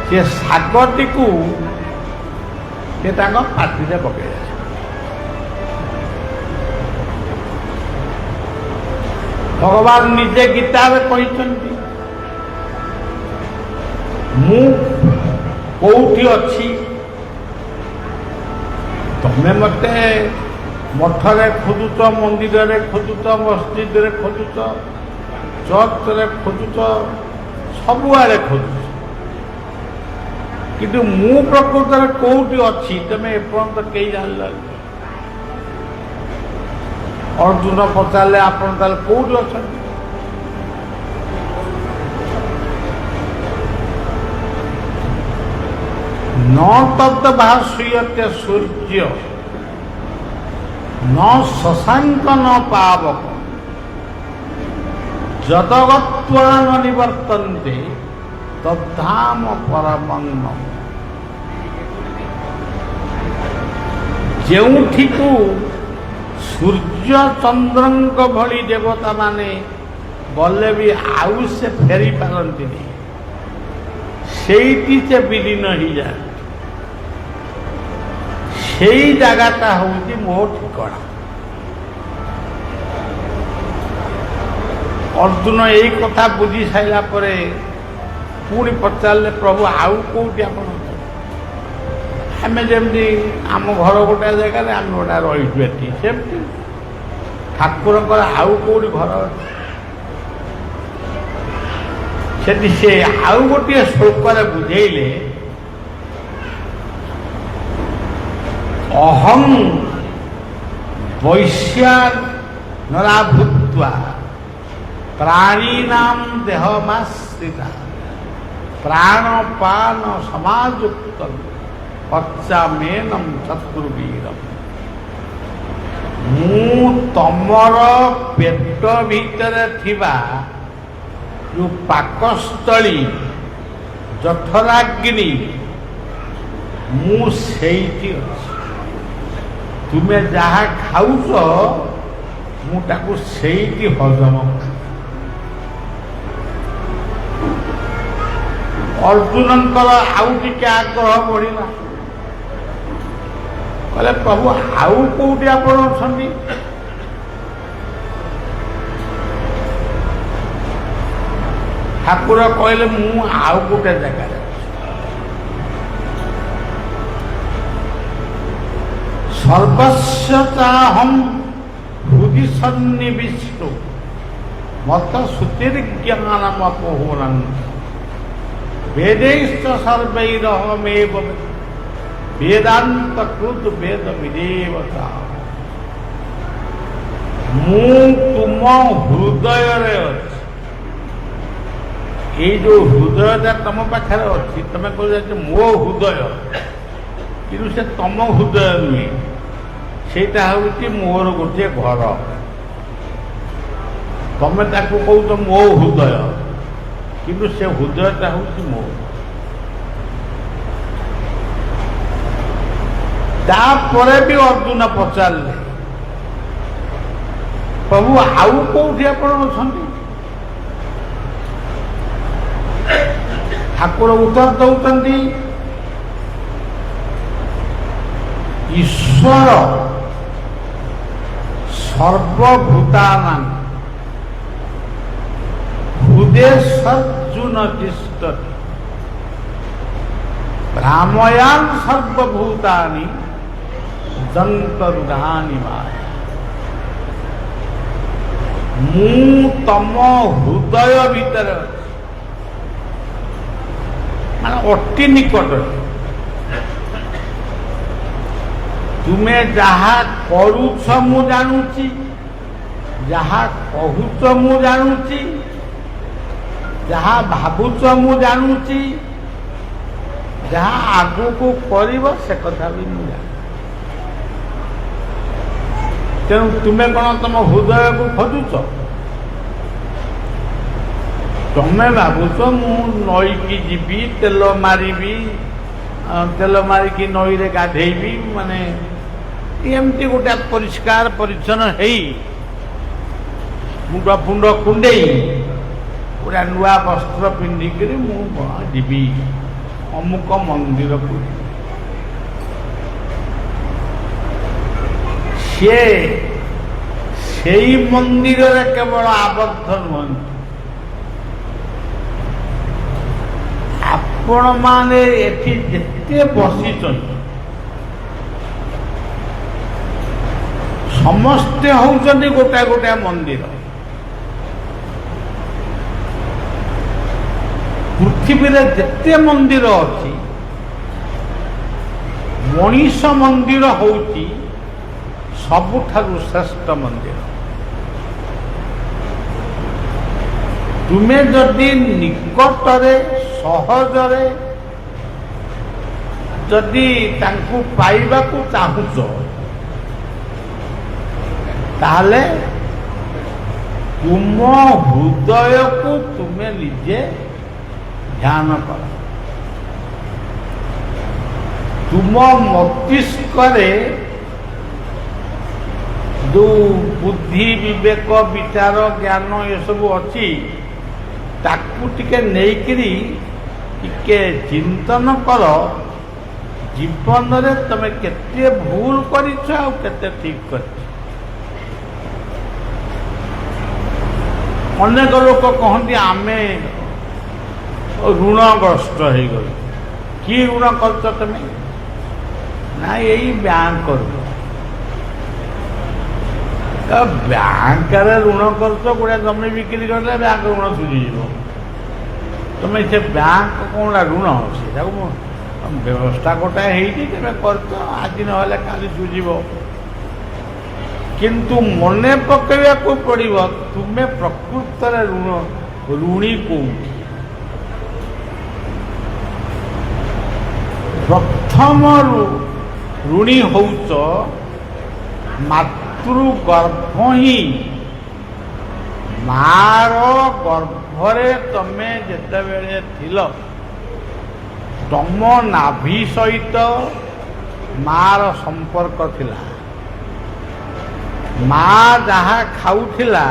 ସେ ଶାଗଟିକୁ ସେ ତାଙ୍କ ପାଟିରେ ପକେଇଲେ। ଭଗବାନ ନିଜେ ଗୀତାରେ କହିଛନ୍ତି, ମୁଁ କୋଉଠି ଅଛି, ତମେ ମତେ ମଠରେ ଖୋଜୁଛ, ମନ୍ଦିରରେ ଖୋଜୁଛ, ମସଜିଦରେ ଖୋଜୁଛ, ଚର୍ଚ୍ଚରେ ଖୋଜୁଛ, ସବୁଆଡ଼େ ଖୋଜୁଛ, କିନ୍ତୁ ମୁଁ ପ୍ରକୃତରେ କୋଉଠି ଅଛି ତମେ ଏପର୍ଯ୍ୟନ୍ତ କେହି ଜାଣିଲନି। ଅର୍ଜୁନ ପଚାରିଲେ, ଆପଣ ତାହେଲେ କୋଉଠି ଅଛନ୍ତି? न तद्भास्यते सूर्य न शशांक न पावक यदगत्वा न निवर्तन्ते तद्धाम परमं मम। ଯେଉଁଠିକୁ ସୂର୍ଯ୍ୟ ଚନ୍ଦ୍ରଙ୍କ ଭଳି ଦେବତା ମାନେ ଗଲେ ବି ଆଉ ସେ ଫେରି ପାରନ୍ତିନି, ସେଇଠି ସେ ବିଲୀନ ହେଇଯାଏ। ସେଇ ଜାଗାଟା ହେଉଛି ମୋ ଠିକଣା। ଅର୍ଜୁନ ଏଇ କଥା ବୁଝି ସାରିଲା ପରେ ପୁଣି ପଚାରିଲେ, ପ୍ରଭୁ ଆଉ କୋଉଠି ଆପଣ ଅଛନ୍ତି? ଆମେ ଯେମିତି ଆମ ଘର ଗୋଟାଏ ଜାଗାରେ ଆମେ ଗୋଟାଏ ରହିଛୁ ଏଠି, ସେମିତି ଠାକୁରଙ୍କର ଆଉ କୋଉଠି ଘର ଅଛି? ସେଠି ସେ ଆଉ ଗୋଟିଏ ଶ୍ଳୋକରେ ବୁଝେଇଲେ, ଅହଂ ବୈଶ୍ୟାନରା ଭୂତ୍ୱା ପ୍ରାଣୀନାଂ ଦେହମାଶ୍ରିତା ପ୍ରାଣପାନ ସମାଯୁକ୍ତ ପଚାମେନଂ ଚତୁର୍ବୀରମ୍। ମୁଁ ତମର ପେଟ ଭିତରେ ଥିବା ଯେଉଁ ପାକସ୍ଥଳୀ ଜଠରାଗ୍ନି, ମୁଁ ସେଇଠି ଅଛି। ତୁମେ ଯାହା ଖାଉଛ ମୁଁ ତାକୁ ସେଇଠି ହଜମ କରେ। ଅର୍ଜୁନଙ୍କର ଆଉ ଟିକେ ଆଗ୍ରହ ବଢ଼ିଲା, କହିଲେ, ପ୍ରଭୁ ଆଉ କୋଉଠି ଆପଣ ଅଛନ୍ତି? ଠାକୁର କହିଲେ, ମୁଁ ଆଉ ଗୋଟେ ଜାଗାରେ ଅଛି। ସର୍ବସ୍ୟ ଚାହଂ ହୃଦି ସନ୍ନିବିଷ୍ଟୋ ମତ ଶ୍ରୁତିର୍ଜ୍ଞାନମପୋହନଂ ବେदैश्च ସର୍ବୈରହମେବ ବେଦାନ୍ତ କୃତ ବେଦ ବିଦେବତା। ମୁଁ ତୁମ ହୃଦୟରେ ଅଛି। ଏଇ ଯୋଉ ହୃଦୟଟା ତମ ପାଖରେ ଅଛି, ତମେ କହୁଛ ମୋ ହୃଦୟ, କିନ୍ତୁ ସେ ତମ ହୃଦୟ ନୁହେଁ, ସେଇଟା ହେଉଛି ମୋର ଗୋଟିଏ ଘର। ତମେ ତାକୁ କହୁଛ ମୋ ହୃଦୟ, କିନ୍ତୁ ସେ ହୃଦୟଟା ହେଉଛି ମୋ। ତାପରେ ବି ଅର୍ଜୁନ ପଚାରିଲେ, ପ୍ରଭୁ ଆଉ କୋଉଠି ଆପଣ ଅଛନ୍ତି? ଠାକୁର ଉତ୍ତର ଦଉଛନ୍ତି, ଈଶ୍ୱର ସର୍ବଭୂତାନାଂ ହୃଦେଶ୍ୱର୍ଜୁନ ତିଷ୍ଠତି ଭ୍ରାମୟାନ୍ ସର୍ବଭୂତାନି ଯନ୍ତରୁଦାନି ମାୟା। ମୁଁ ତମ ହୃଦୟ ଭିତରେ ଅଛି, ମାନେ ଅତି ନିକଟରେ। ତୁମେ ଯାହା କରୁଛ ମୁଁ ଜାଣୁଛି, ଯାହା କହୁଛ ମୁଁ ଜାଣୁଛି, ଯାହା ଭାବୁଛ ମୁଁ ଜାଣୁଛି, ଯାହା ଆଗକୁ କରିବ ସେ କଥା ବି ମୁଁ ଜାଣୁଛି। ତେଣୁ ତୁମେ କ'ଣ ତମ ହୃଦୟକୁ ଖୋଜୁଛ? ତମେ ଭାବୁଛ ମୁଁ ନଈକି ଯିବି, ତେଲ ମାରିବି, ତେଲ ମାରିକି ନଈରେ ଗାଧେଇବି, ମାନେ ଏମିତି ଗୋଟେ ପରିଷ୍କାର ପରିଚ୍ଛନ୍ନ ହେଇ ମୁଣ୍ଡ ଫୁଣ୍ଡ କୁଣ୍ଡେଇ ଗୋଟେ ନୂଆ ବସ୍ତ୍ର ପିନ୍ଧିକିରି ମୁଁ ଯିବି ଅମୁକ ମନ୍ଦିରକୁ ସିଏ ସେଇ ମନ୍ଦିରରେ କେବଳ ଆବଦ୍ଧ ନୁହନ୍ତି, ଆପଣମାନେ ଏଠି ଯେତେ ବସିଛନ୍ତି ସମସ୍ତେ ହଉଛନ୍ତି ଗୋଟାଏ ଗୋଟାଏ ମନ୍ଦିର। ପୃଥିବୀରେ ଯେତେ ମନ୍ଦିର ଅଛି ମଣିଷ ମନ୍ଦିର ହଉଛି ସବୁଠାରୁ ଶ୍ରେଷ୍ଠ ମନ୍ଦିର। ତୁମେ ଯଦି ନିକଟରେ ସହଜରେ ଯଦି ତାଙ୍କୁ ପାଇବାକୁ ଚାହୁଁଛ ତାହେଲେ ତୁମ ହୃଦୟକୁ ତୁମେ ନିଜେ ଧ୍ୟାନ କର। ତୁମ ମସ୍ତିଷ୍କରେ ଯେଉଁ ବୁଦ୍ଧି ବିବେକ ବିଚାର ଜ୍ଞାନ ଏସବୁ ଅଛି ତାକୁ ଟିକେ ନେଇକିରି ଟିକେ ଚିନ୍ତନ କର, ଜୀବନରେ ତମେ କେତେ ଭୁଲ କରିଛ ଆଉ କେତେ ଠିକ କରିଛ। ଅନେକ ଲୋକ କହନ୍ତି ଆମେ ଋଣଗ୍ରସ୍ତ ହେଇଗଲୁ। କି ଋଣ କରୁଛ ତମେ? ନା ଏଇ ବ୍ୟାଙ୍କରୁ। ବ୍ୟାଙ୍କରେ ଋଣ କରୁଛ, ଗୋଟେ ଜମି ବିକ୍ରି କଲେ ବ୍ୟାଙ୍କ ଋଣ ସୁଝିଯିବ। ତମେ ସେ ବ୍ୟାଙ୍କ କ'ଣ ଋଣ ସେଟାକୁ ବ୍ୟବସ୍ଥା ଗୋଟାଏ ହେଇଛି, ତମେ କରୁଛ, ଆଜି ନହେଲେ କାଲି ସୁଝିବ। କିନ୍ତୁ ମନେ ପକାଇବାକୁ ପଡ଼ିବ ତୁମେ ପ୍ରକୃତରେ ଋଣୀ କୋଉଠି। ପ୍ରଥମ ଋଣୀ ହଉଛ ମାତୃଗର୍ଭ ହିଁ। ମାର ଗର୍ଭରେ ତମେ ଯେତେବେଳେ ଥିଲ ତମ ନାଭି ସହିତ ମାର ସମ୍ପର୍କ ଥିଲା। ମା ଯାହା ଖାଉଥିଲା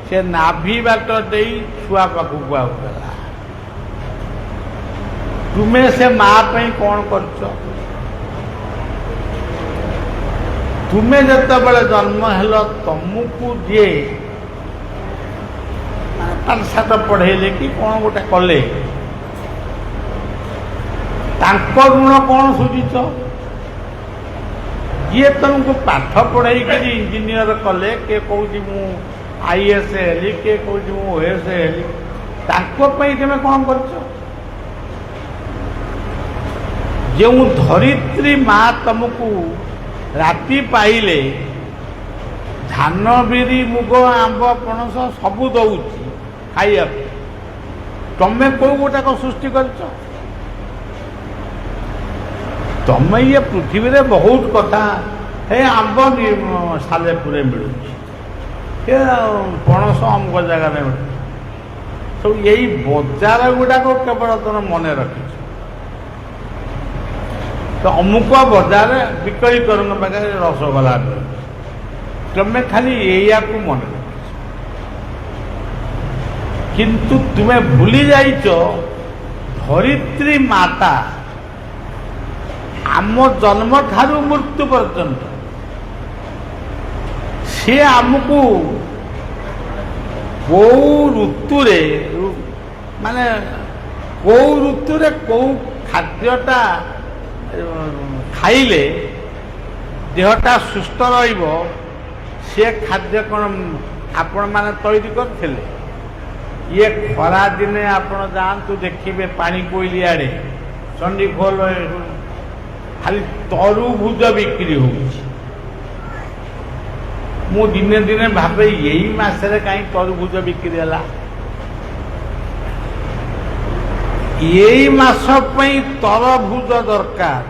ସେ ନାଭି ବାଟ ଦେଇ ଛୁଆ ପାଖକୁ ଆଉଥିଲା। ତୁମେ ସେ ମା ପାଇଁ କ'ଣ କରୁଛ? ତୁମେ ଯେତେବେଳେ ଜନ୍ମ ହେଲ ତମକୁ ଯିଏ ପାଠଶାଠ ପଢ଼େଇଲେ କି କ'ଣ ଗୋଟେ କଲେ, ତାଙ୍କ ଋଣ କ'ଣ ସୁଝିଛ? ଯିଏ ତମକୁ ପାଠ ପଢ଼େଇକରି ଇଞ୍ଜିନିୟର କଲେ, କିଏ କହୁଛି ମୁଁ IAS ହେଲି, କିଏ କହୁଛି ମୁଁ OAS ହେଲି, ତାଙ୍କ ପାଇଁ ତମେ କ'ଣ କରୁଛ? ଯେଉଁ ଧରିତ୍ରୀ ମା ତମକୁ ରାତି ପାଇଲେ ଧାନ ବିରି ମୁଗ ଆମ୍ବ ପଣସ ସବୁ ଦଉଛି ଖାଇବାକୁ, ତମେ କୋଉ ଗୋଟାକ ସୃଷ୍ଟି କରିଛ? ତମେ ଇଏ ପୃଥିବୀରେ ବହୁତ କଥା, ହେ ଆମ୍ବ ସାଲେପୁରରେ ମିଳୁଛି, ସେ ପଣସ ଅମୁକ ଜାଗାରେ ମିଳୁଛି, ସବୁ ଏଇ ବଜାର ଗୁଡ଼ାକ କେବଳ ତମେ ମନେ ରଖିଛ। ତ ଅମୁକ ବଜାର ବିକ୍ରୟୀକରଙ୍କ ପାଖରେ ରସଗୋଲା ମିଳୁଛି, ତମେ ଖାଲି ଏଇଆକୁ ମନେ ରଖିଛ। କିନ୍ତୁ ତୁମେ ଭୁଲି ଯାଇଛ ଧରିତ୍ରୀ ମାତା ଆମ ଜନ୍ମ ଠାରୁ ମୃତ୍ୟୁ ପର୍ଯ୍ୟନ୍ତ ସେ ଆମକୁ କୋଉ ଋତୁରେ ମାନେ କୋଉ ଋତୁରେ କୋଉ ଖାଦ୍ୟଟା ଖାଇଲେ ଦେହଟା ସୁସ୍ଥ ରହିବ ସେ ଖାଦ୍ୟ କ'ଣ ଆପଣମାନେ ତୈରି କରିଥିଲେ? ଇଏ ଖରା ଦିନେ ଆପଣ ଯାଆନ୍ତୁ ଦେଖିବେ ପାଣି କୋଇଲି ଆଡ଼େ ଚଣ୍ଡିଖୋଲ ଖାଲି ତରୁଭୁଜ ବିକ୍ରି ହେଉଛି। ମୁଁ ଦିନେ ଦିନେ ଭାବେ ଏଇ ମାସରେ କାହିଁ ତରୁଭୁଜ ବିକ୍ରି ହେଲା? ଏଇ ମାସ ପାଇଁ ତରଭୁଜ ଦରକାର।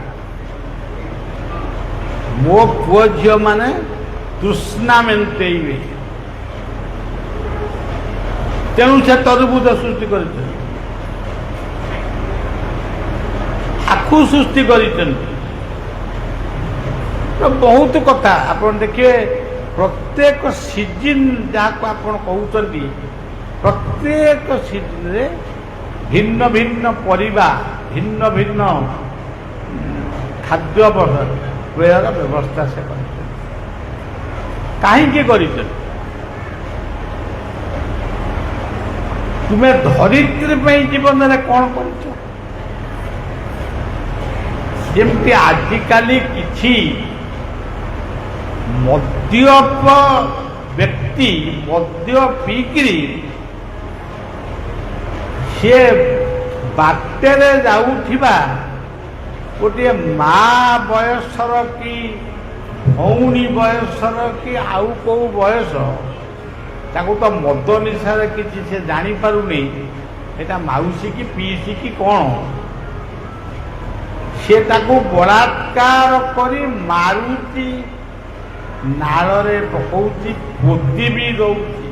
ମୋ ପୁଅ ଝିଅ ମାନେ ତୃଷ୍ଣା ମେଣ୍ଟେଇବେ, ତେଣୁ ସେ ତରଭୁଜ ସୃଷ୍ଟି କରିଛନ୍ତି, ଆଖୁ ସୃଷ୍ଟି କରିଛନ୍ତି। ବହୁତ କଥା ଆପଣ ଦେଖିବେ, ପ୍ରତ୍ୟେକ ସିଜିନ୍ ଯାହାକୁ ଆପଣ କହୁଛନ୍ତି, ପ୍ରତ୍ୟେକ ସିଜିନ୍ରେ ଭିନ୍ନ ଭିନ୍ନ ପରିବା ଭିନ୍ନ ଭିନ୍ନ ଖାଦ୍ୟ ପେୟର ବ୍ୟବସ୍ଥା ସେ କରିଛନ୍ତି। କାହିଁକି କରିଛନ୍ତି? ତୁମେ ଧରିତ୍ରୀ ପାଇଁ ଜୀବନରେ କ'ଣ କରିଛ? ଯେମିତି ଆଜିକାଲି କିଛି ମଦ୍ୟପ ବ୍ୟକ୍ତି ମଦ୍ୟ ପିଇକିରି ସିଏ ବାଟରେ ଯାଉଥିବା ଗୋଟିଏ ମା ବୟସର କି ଭଉଣୀ ବୟସର କି ଆଉ କେଉଁ ବୟସ, ତାକୁ ତ ମଦ ନିଶାରେ କିଛି ସେ ଜାଣିପାରୁନି ଏଟା ମାଉସୀ କି ପିଇସି କି କ'ଣ, ସେ ତାକୁ ବଳାତ୍କାର କରି ମାରୁଛି, ନାଳରେ ପକଉଛି, ପୋତି ବି ଦଉଛି।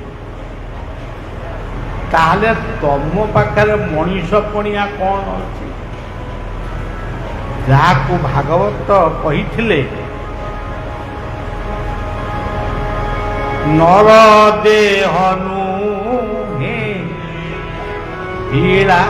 ତାହେଲେ ତମ ପାଖରେ ମଣିଷ ପଣିଆ କ'ଣ ଅଛି? ଯାହାକୁ ଭାଗବତ କହିଥିଲେ ନର ଦେହ ନୁହେଁ ଭିଡ଼ା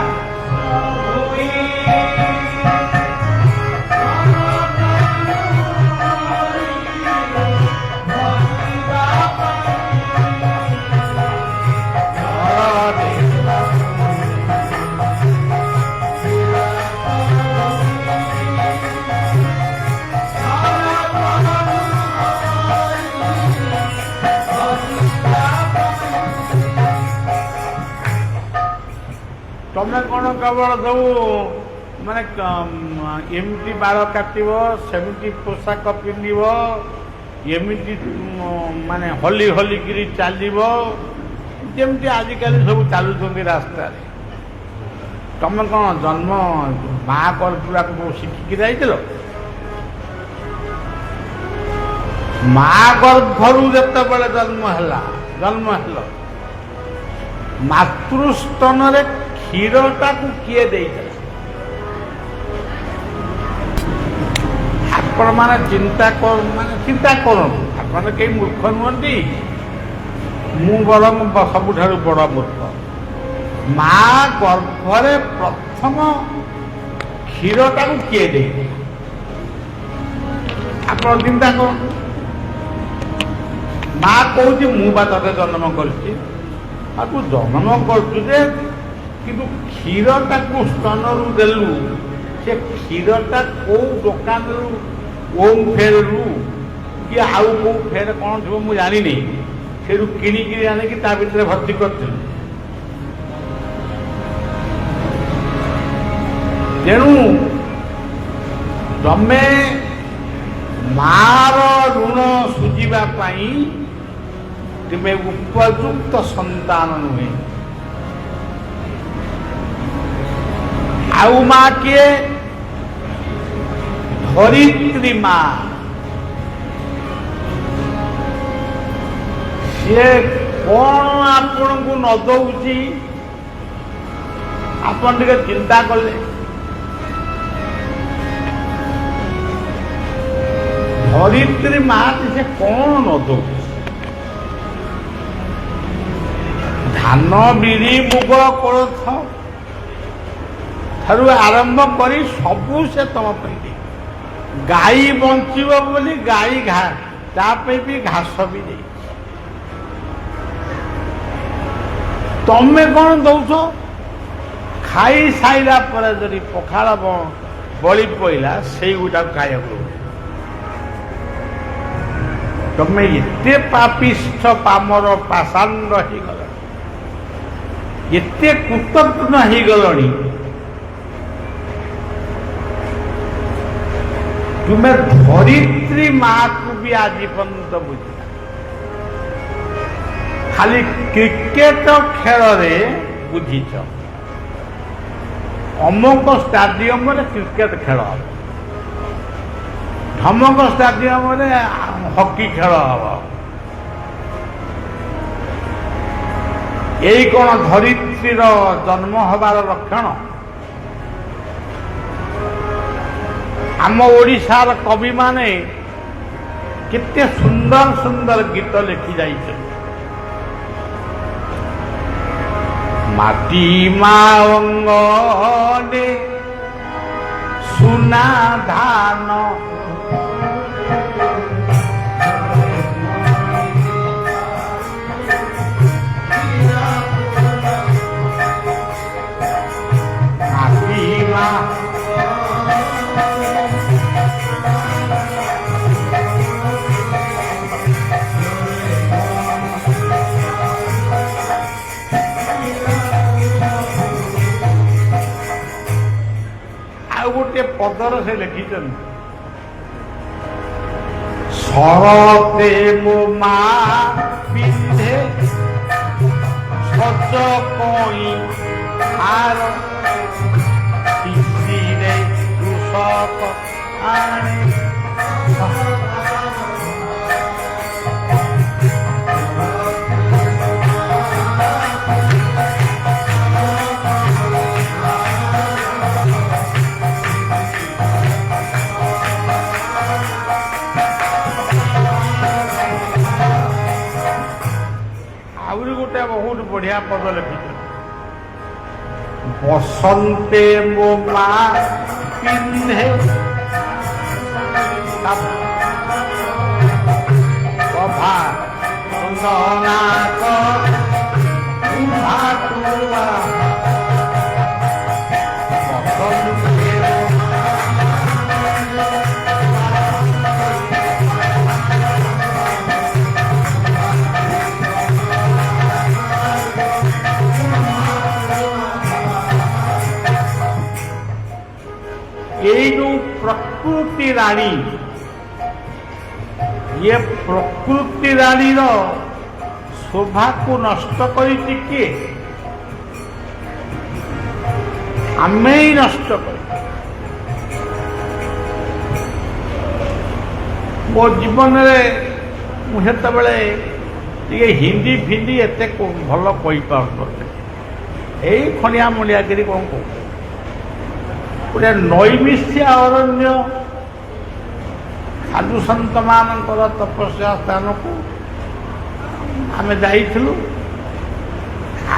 ତମେ କ'ଣ କେବଳ ସବୁ ମାନେ ଏମିତି ବାଳ କାଟିବ, ସେମିତି ପୋଷାକ ପିନ୍ଧିବ, ଏମିତି ମାନେ ହଲି ହଲିକିରି ଚାଲିବ, ଯେମିତି ଆଜିକାଲି ସବୁ ଚାଲୁଛନ୍ତି ରାସ୍ତାରେ। ତମେ କ'ଣ ଜନ୍ମ ମା ଗର୍ଭକୁ ଶିଖିକି ଯାଇଥିଲ? ମା ଗର୍ଭରୁ ଯେତେବେଳେ ଜନ୍ମ ହେଲ ମାତୃସ୍ତନରେ କ୍ଷୀରଟାକୁ କିଏ ଦେଇଥିଲା? ଆପଣମାନେ ଚିନ୍ତା କରନ୍ତୁ। ଆପଣ କେହି ମୂର୍ଖ ନୁହନ୍ତି, ମୁଁ ବରଂ ସବୁଠାରୁ ବଡ଼ ମୂର୍ଖ। ମା ଗର୍ଭରେ ପ୍ରଥମ କ୍ଷୀରଟାକୁ କିଏ ଦେଇଥିଲା? ଆପଣ ଚିନ୍ତା କରନ୍ତୁ। ମା କହୁଛି ମୁଁ ବା ତତେ ଜନ୍ମ କରିଛି। ଆଉ ତୁ ଜନ୍ମ କରୁଛୁ ଯେ, କିନ୍ତୁ କ୍ଷୀରଟାକୁ ସ୍ତନରୁ ଦେଲୁ, ସେ କ୍ଷୀରଟା କୋଉ ଦୋକାନରୁ ଓମ୍ ଫେରରୁ କି ଆଉ କୋଉ ଫେର କ'ଣ ଥିବ ମୁଁ ଜାଣିନି, ସେଠୁ କିଣିକିରି ଆଣିକି ତା ଭିତରେ ଭର୍ତ୍ତି କରିଥିଲୁ। ତେଣୁ ତମେ ମାର ଋଣ ସୁଝିବା ପାଇଁ ତୁମେ ଉପଯୁକ୍ତ ସନ୍ତାନ ନୁହେଁ। ଆଉ ମା କିଏ? ଧରିତ୍ରୀ ମା। ସିଏ କ'ଣ ଆପଣଙ୍କୁ ନ ଦଉଛି ଆପଣ ଟିକେ ଚିନ୍ତା କଲେ? ଧରିତ୍ରୀ ମା ସେ କ'ଣ ନ ଦଉଛି? ଧାନ, ବିରି, ମୁଗ, କୋଳଥ ଠାରୁ ଆରମ୍ଭ କରି ସବୁ ସେ ତମ ପାଇଁ ଦେଇଛି। ଗାଈ ବଞ୍ଚିବ ବୋଲି ଗାଈ ତା ପାଇଁ ବି ଘାସ ବି ଦେଇଛି। ତମେ କ'ଣ ଦଉଛ? ଖାଇସାଇଲା ପରେ ଯଦି ପଖାଳ ବଳି ପଇଲା ସେଇଗୁଟାକୁ ଖାଇବାକୁ ଦଉଛ। ତମେ ଏତେ ପାପିଷ୍ଠ ପାମର ପାଷାଣ୍ଡ ହେଇଗଲ, ଏତେ କୃତଜ୍ଞ ହେଇଗଲଣି, ତୁମେ ଧରିତ୍ରୀ ମାକୁ ବି ଆଜି ପର୍ଯ୍ୟନ୍ତ ବୁଝିଲ। ଖାଲି କ୍ରିକେଟ ଖେଳରେ ବୁଝିଛ, ଅମୁକ ଷ୍ଟାଡିୟମରେ କ୍ରିକେଟ ଖେଳ ହବ, ଢମକ ଷ୍ଟାଡିୟମରେ ହକି ଖେଳ ହବ। ଏଇ କ'ଣ ଧରିତ୍ରୀର ଜନ୍ମ ହେବାର ଲକ୍ଷଣ? ଆମ ଓଡ଼ିଶାର କବିମାନେ କେତେ ସୁନ୍ଦର ସୁନ୍ଦର ଗୀତ ଲେଖି ଯାଇଛନ୍ତି। ମାଟି ମା ଅଙ୍ଗନେ ସୁନା ଧାନ ମାଟିମା ଆଉ ଗୋଟେ ପଦର ସେ ଲେଖିଛନ୍ତି ଶରତେ ମୋ ମା ପିନ୍ଧେ ସଜ କଇଁ ହାର ଶିଶିରେ କୃଷକ ଆଣେ ଆହୁରି ଗୋଟେ ବହୁତ ବଢିଆ ପଦ ଲେଖିଛନ୍ତି ବସନ୍ତେ ମୋ ମା ପିନ୍ଧେ ସଭା ସୁନ୍ଦନାଥ ଭାଟୁଆ ବସନ୍ତେ ଏଇ ଯୋଉ ପ୍ରକୃତି ରାଣୀ ଇଏ ପ୍ରକୃତି ରାଣୀର ଶୋଭାକୁ ନଷ୍ଟ କରିଛି କିଏ? ଆମେ ହିଁ ନଷ୍ଟ କରି। ମୋ ଜୀବନରେ ମୁଁ ସେତେବେଳେ ଟିକେ ହିନ୍ଦୀ ଫିନ୍ଦି ଏତେ ଭଲ କହିପାରୁନଥିଲି ଏଇ ଖଣିଆ ମୁଣ୍ଡିଆକିରି କ'ଣ କହୁଛି ଗୋଟେ ନୈମିଷ୍ୟ ଅରଣ୍ୟ ସାଧୁସନ୍ତମାନଙ୍କର ତପସ୍ୟା ସ୍ଥାନକୁ ଆମେ ଯାଇଥିଲୁ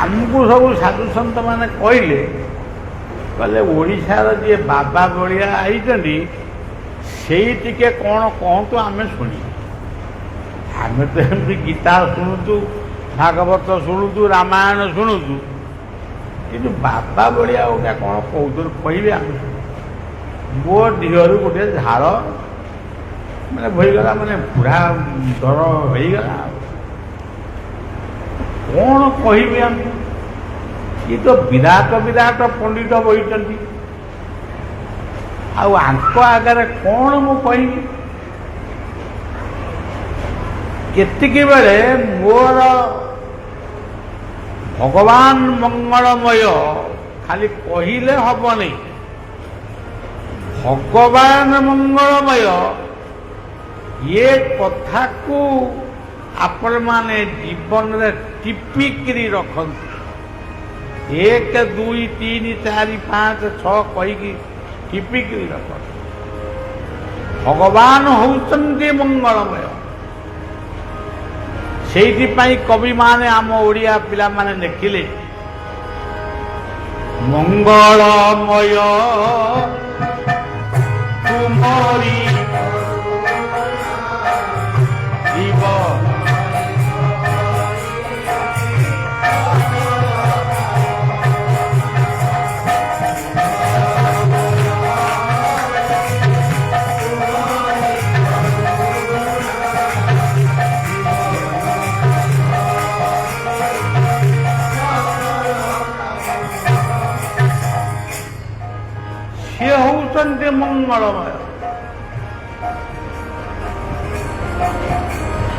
ଆମକୁ ସବୁ ସାଧୁସନ୍ତମାନେ କହିଲେ ଓଡ଼ିଶାର ଯିଏ ବାବା ଭଳିଆ ଆଇଛନ୍ତି ସେଇ ଟିକେ କ'ଣ କହନ୍ତୁ ଆମେ ଶୁଣିବୁ ଆମେ ତ ଏମିତି ଗୀତା ଶୁଣୁଛୁ ଭାଗବତ ଶୁଣୁଛୁ ରାମାୟଣ ଶୁଣୁଛୁ କିନ୍ତୁ ବାବା ଭଳିଆ ଗୋଟେ କ'ଣ କହୁଥିଲୁ କହିବେ ଆମେ ମୋ ଦେହରୁ ଗୋଟେ ଝାଳ ମାନେ ବହିଗଲା ମାନେ ବୁଢ଼ା ଡର ହେଇଗଲା କ'ଣ କହିବି ଆମେ ଇଏ ତ ବିରାଟ ବିରାଟ ପଣ୍ଡିତ ବହିଛନ୍ତି ଆଉ ଆଙ୍କ ଆଗରେ କ'ଣ ମୁଁ କହିବି କେତିକି ବେଳେ ମୋର ଭଗବାନ ମଙ୍ଗଳମୟ ଖାଲି କହିଲେ ହବନି ଭଗବାନ ମଙ୍ଗଳମୟ ଏ କଥାକୁ ଆପଣମାନେ ଜୀବନରେ ଟିପିକିରି ରଖନ୍ତୁ 1 2 3 4 5 6 କହିକି ଟିପିକିରି ରଖନ୍ତୁ ଭଗବାନ ହେଉଛନ୍ତି ମଙ୍ଗଳମୟ ସେଇଥିପାଇଁ କବିମାନେ ଆମ ଓଡ଼ିଆ ପିଲାମାନେ ଲେଖିଲେ ମଙ୍ଗଳମୟ ତୁମରି ଜୀବ ସିଏ ହେଉଛନ୍ତି ମଙ୍ଗଳମୟ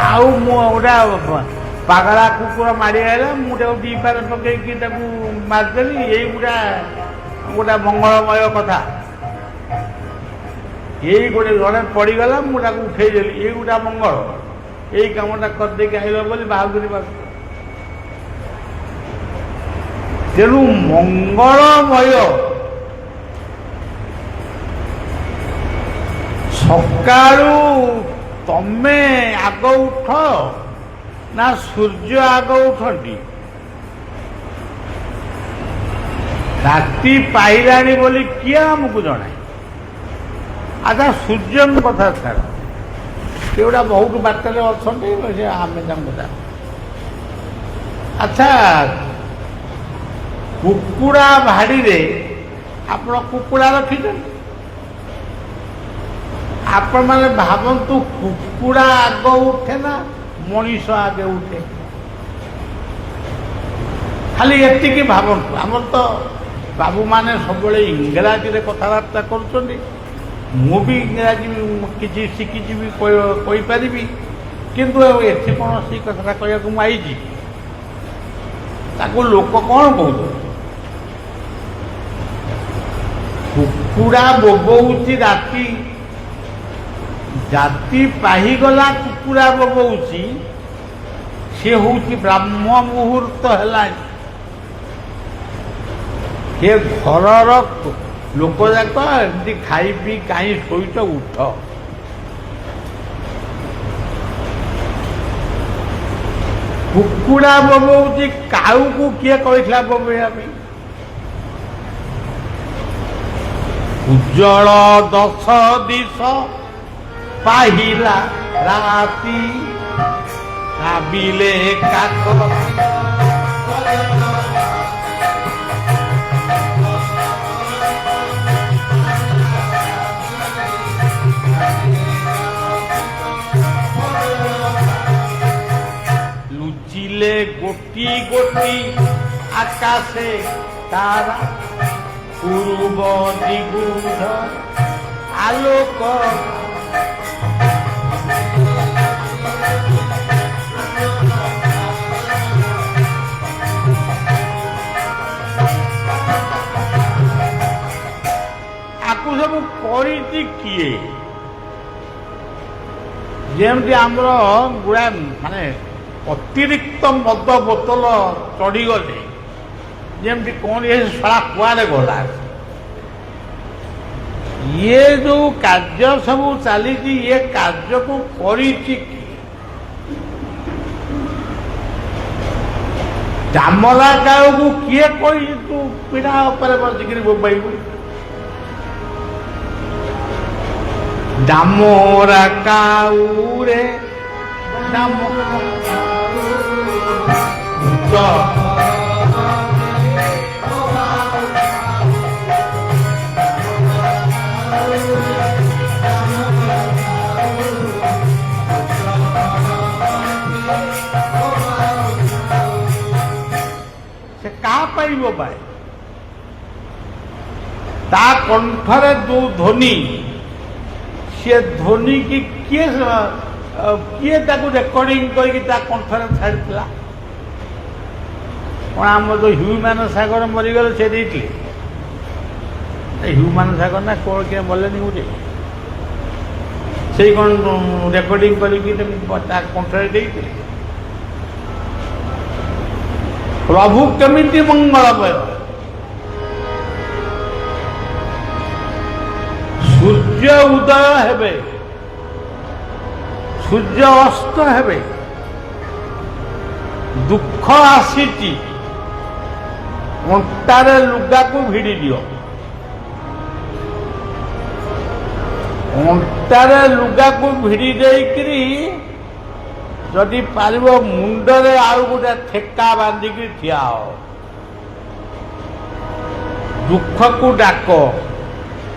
ଆଉ ମୁଁ ଗୋଟା ପାଗଳା କୁକୁର ମାଡ଼ି ଆଇଲା ମୁଁ ତାକୁ ଦିପାରେ ପକେଇକି ତାକୁ ମାରିଦେଲି ଏଇଗୁଡ଼ା ଗୋଟା ମଙ୍ଗଳମୟ କଥା ଏଇ ଗୋଟେ ଜଣେ ପଡ଼ିଗଲା ମୁଁ ତାକୁ ଉଠେଇଦେଲି ଏଇଗୁଡ଼ା ମଙ୍ଗଳ ଏଇ କାମଟା କରିଦେଇକି ଆଇଲ ବୋଲି ବାହାଦୁରୀ ବାସ ତେଣୁ ମଙ୍ଗଳମୟ ସକାଳୁ ତମେ ଆଗ ଉଠ ନା ସୂର୍ଯ୍ୟ ଆଗ ଉଠନ୍ତି ରାତି ପାଇଲାଣି ବୋଲି କିଏ ଆମକୁ ଜଣାଏ ଆଚ୍ଛା ସୂର୍ଯ୍ୟଙ୍କ କଥା ଛାଡ଼, ସେଗୁଡ଼ା ବହୁତ ବାଟରେ ଅଛନ୍ତି, ସେ ଆମେ ତାଙ୍କ କଥା। ଆଚ୍ଛା କୁକୁଡ଼ା ଭାଡ଼ିରେ ଆପଣ କୁକୁଡ଼ା ରଖିଛନ୍ତି? ଆପଣମାନେ ଭାବନ୍ତୁ କୁକୁଡ଼ା ଆଗ ଉଠେ ନା ମଣିଷ ଆଗେ ଉଠେ? ଖାଲି ଏତିକି ଭାବନ୍ତୁ। ଆମର ତ ବାବୁମାନେ ସବୁବେଳେ ଇଂରାଜୀରେ କଥାବାର୍ତ୍ତା କରୁଛନ୍ତି, ମୁଁ ବି ଇଂରାଜୀ କିଛି ଶିଖିଛି ବି କହିପାରିବି, କିନ୍ତୁ ଏଠି କୌଣସି କଥାଟା କହିବାକୁ ମୁଁ ଆଇଛି, ତାକୁ ଲୋକ କ'ଣ କହୁଛନ୍ତି? କୁକୁଡ଼ା ବୋବଉଛି ରାତି, ଜାତି ପାହିଗଲା କୁକୁଡ଼ା ବୋବଉଛି, ସେ ହେଉଛି ବ୍ରାହ୍ମ ମୁହୂର୍ତ୍ତ ହେଲାଣି। ସେ ଘରର ଲୋକଯାକ ଏମିତି ଖାଇ ପିଇ କାହିଁ ଶୋଇଛ, ଉଠ। କୁକୁଡ଼ା ବୋବଉଛି, କାଉକୁ କିଏ କହିଥିଲା ବୋବେଇବା ପାଇଁ? ଉଜ୍ଜଳ ଦଶ ଦିଶ ପାହିଲା ରାତି, କାବିଲେ କାକ লুচিলে গোটি গোটি আকাশে তারা, পূর্ব দিগুধ আলোক। ଆକୁ ସବୁ କରିଛି କିଏ? ଯେମିତି ଆମର ଗୁଡ଼ା ମାନେ ଅତିରିକ୍ତ ମଦ ବୋତଲ ଚଢ଼ିଗଲେ ଯେମିତି କ'ଣ ଏ ଶଳା କୁଆଡ଼େ ଗଲା। ଇଏ ଯୋଉ କାର୍ଯ୍ୟ ସବୁ ଚାଲିଛି, ଇଏ କାର୍ଯ୍ୟକୁ କରିଛି କିଏ? ଡାମଲା କାଉକୁ କିଏ କହିଛି ତୁ ପିଢ଼ା ଉପରେ ବସିକିରି ବୋବାଇବୁ? ଡାମରା କାଉରେ ସେ କାହା ପାଇଁ ବୋବାଏ? ତା କଣ୍ଠରେ ଯୋଉ ଧ୍ୱନି, ସେ ଧ୍ୱନି କି କିଏ ତାକୁ ରେକର୍ଡିଂ କରିକି ତା କଣ୍ଠରେ ଛାଡ଼ିଥିଲା? କ'ଣ ଆମର ଯୋଉ ହ୍ୟୁମାନ ସାଗର ମରିଗଲେ ସେ ଦେଇଥିଲେ? ହ୍ୟୁମାନ ସାଗର ନା କ'ଣ କିଏ ମରିଲେନି ଗୋଟେ, ସେଇ କ'ଣ ରେକର୍ଡିଂ କରିକି ତା କଣ୍ଠରେ ଦେଇଥିଲେ? ପ୍ରଭୁ କେମିତି ମଙ୍ଗଳମୟ। ସୂର୍ଯ୍ୟ ଉଦୟ ହେବେ, ସୂର୍ଯ୍ୟ ଅସ୍ତ ହେବେ, ଦୁଃଖ ଆସିଛି, ଅଣ୍ଟାରେ ଲୁଗାକୁ ଭିଡ଼ି ଦିଅ। ଅଣ୍ଟାରେ ଲୁଗାକୁ ଭିଡ଼ି ଦେଇକିରି ଯଦି ପାରିବ ମୁଣ୍ଡରେ ଆଉ ଗୋଟେ ଠେକା ବାନ୍ଧିକି ଠିଆ ହ। ଦୁଃଖକୁ ଡାକ,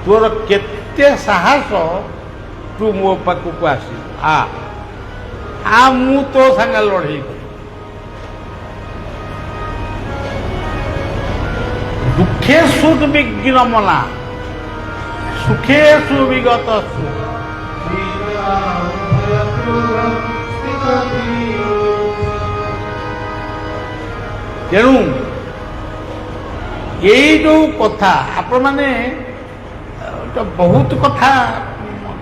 ତୋର କେତେ ସାହସ, ତୁ ମୋ ପାଖକୁ ଆସିବୁ, ଆ ମୁଁ ତୋ ସାଙ୍ଗେ ଲଢ଼େଇ କରିବି। ଦୁଃଖେଷୁ ବିଘ୍ନ ମନା, ସୁଖେଷୁ ବିଗତ ସୁ। ତେଣୁ ଏଇ ଯୋଉ କଥା ଆପଣମାନେ ତ ବହୁତ କଥା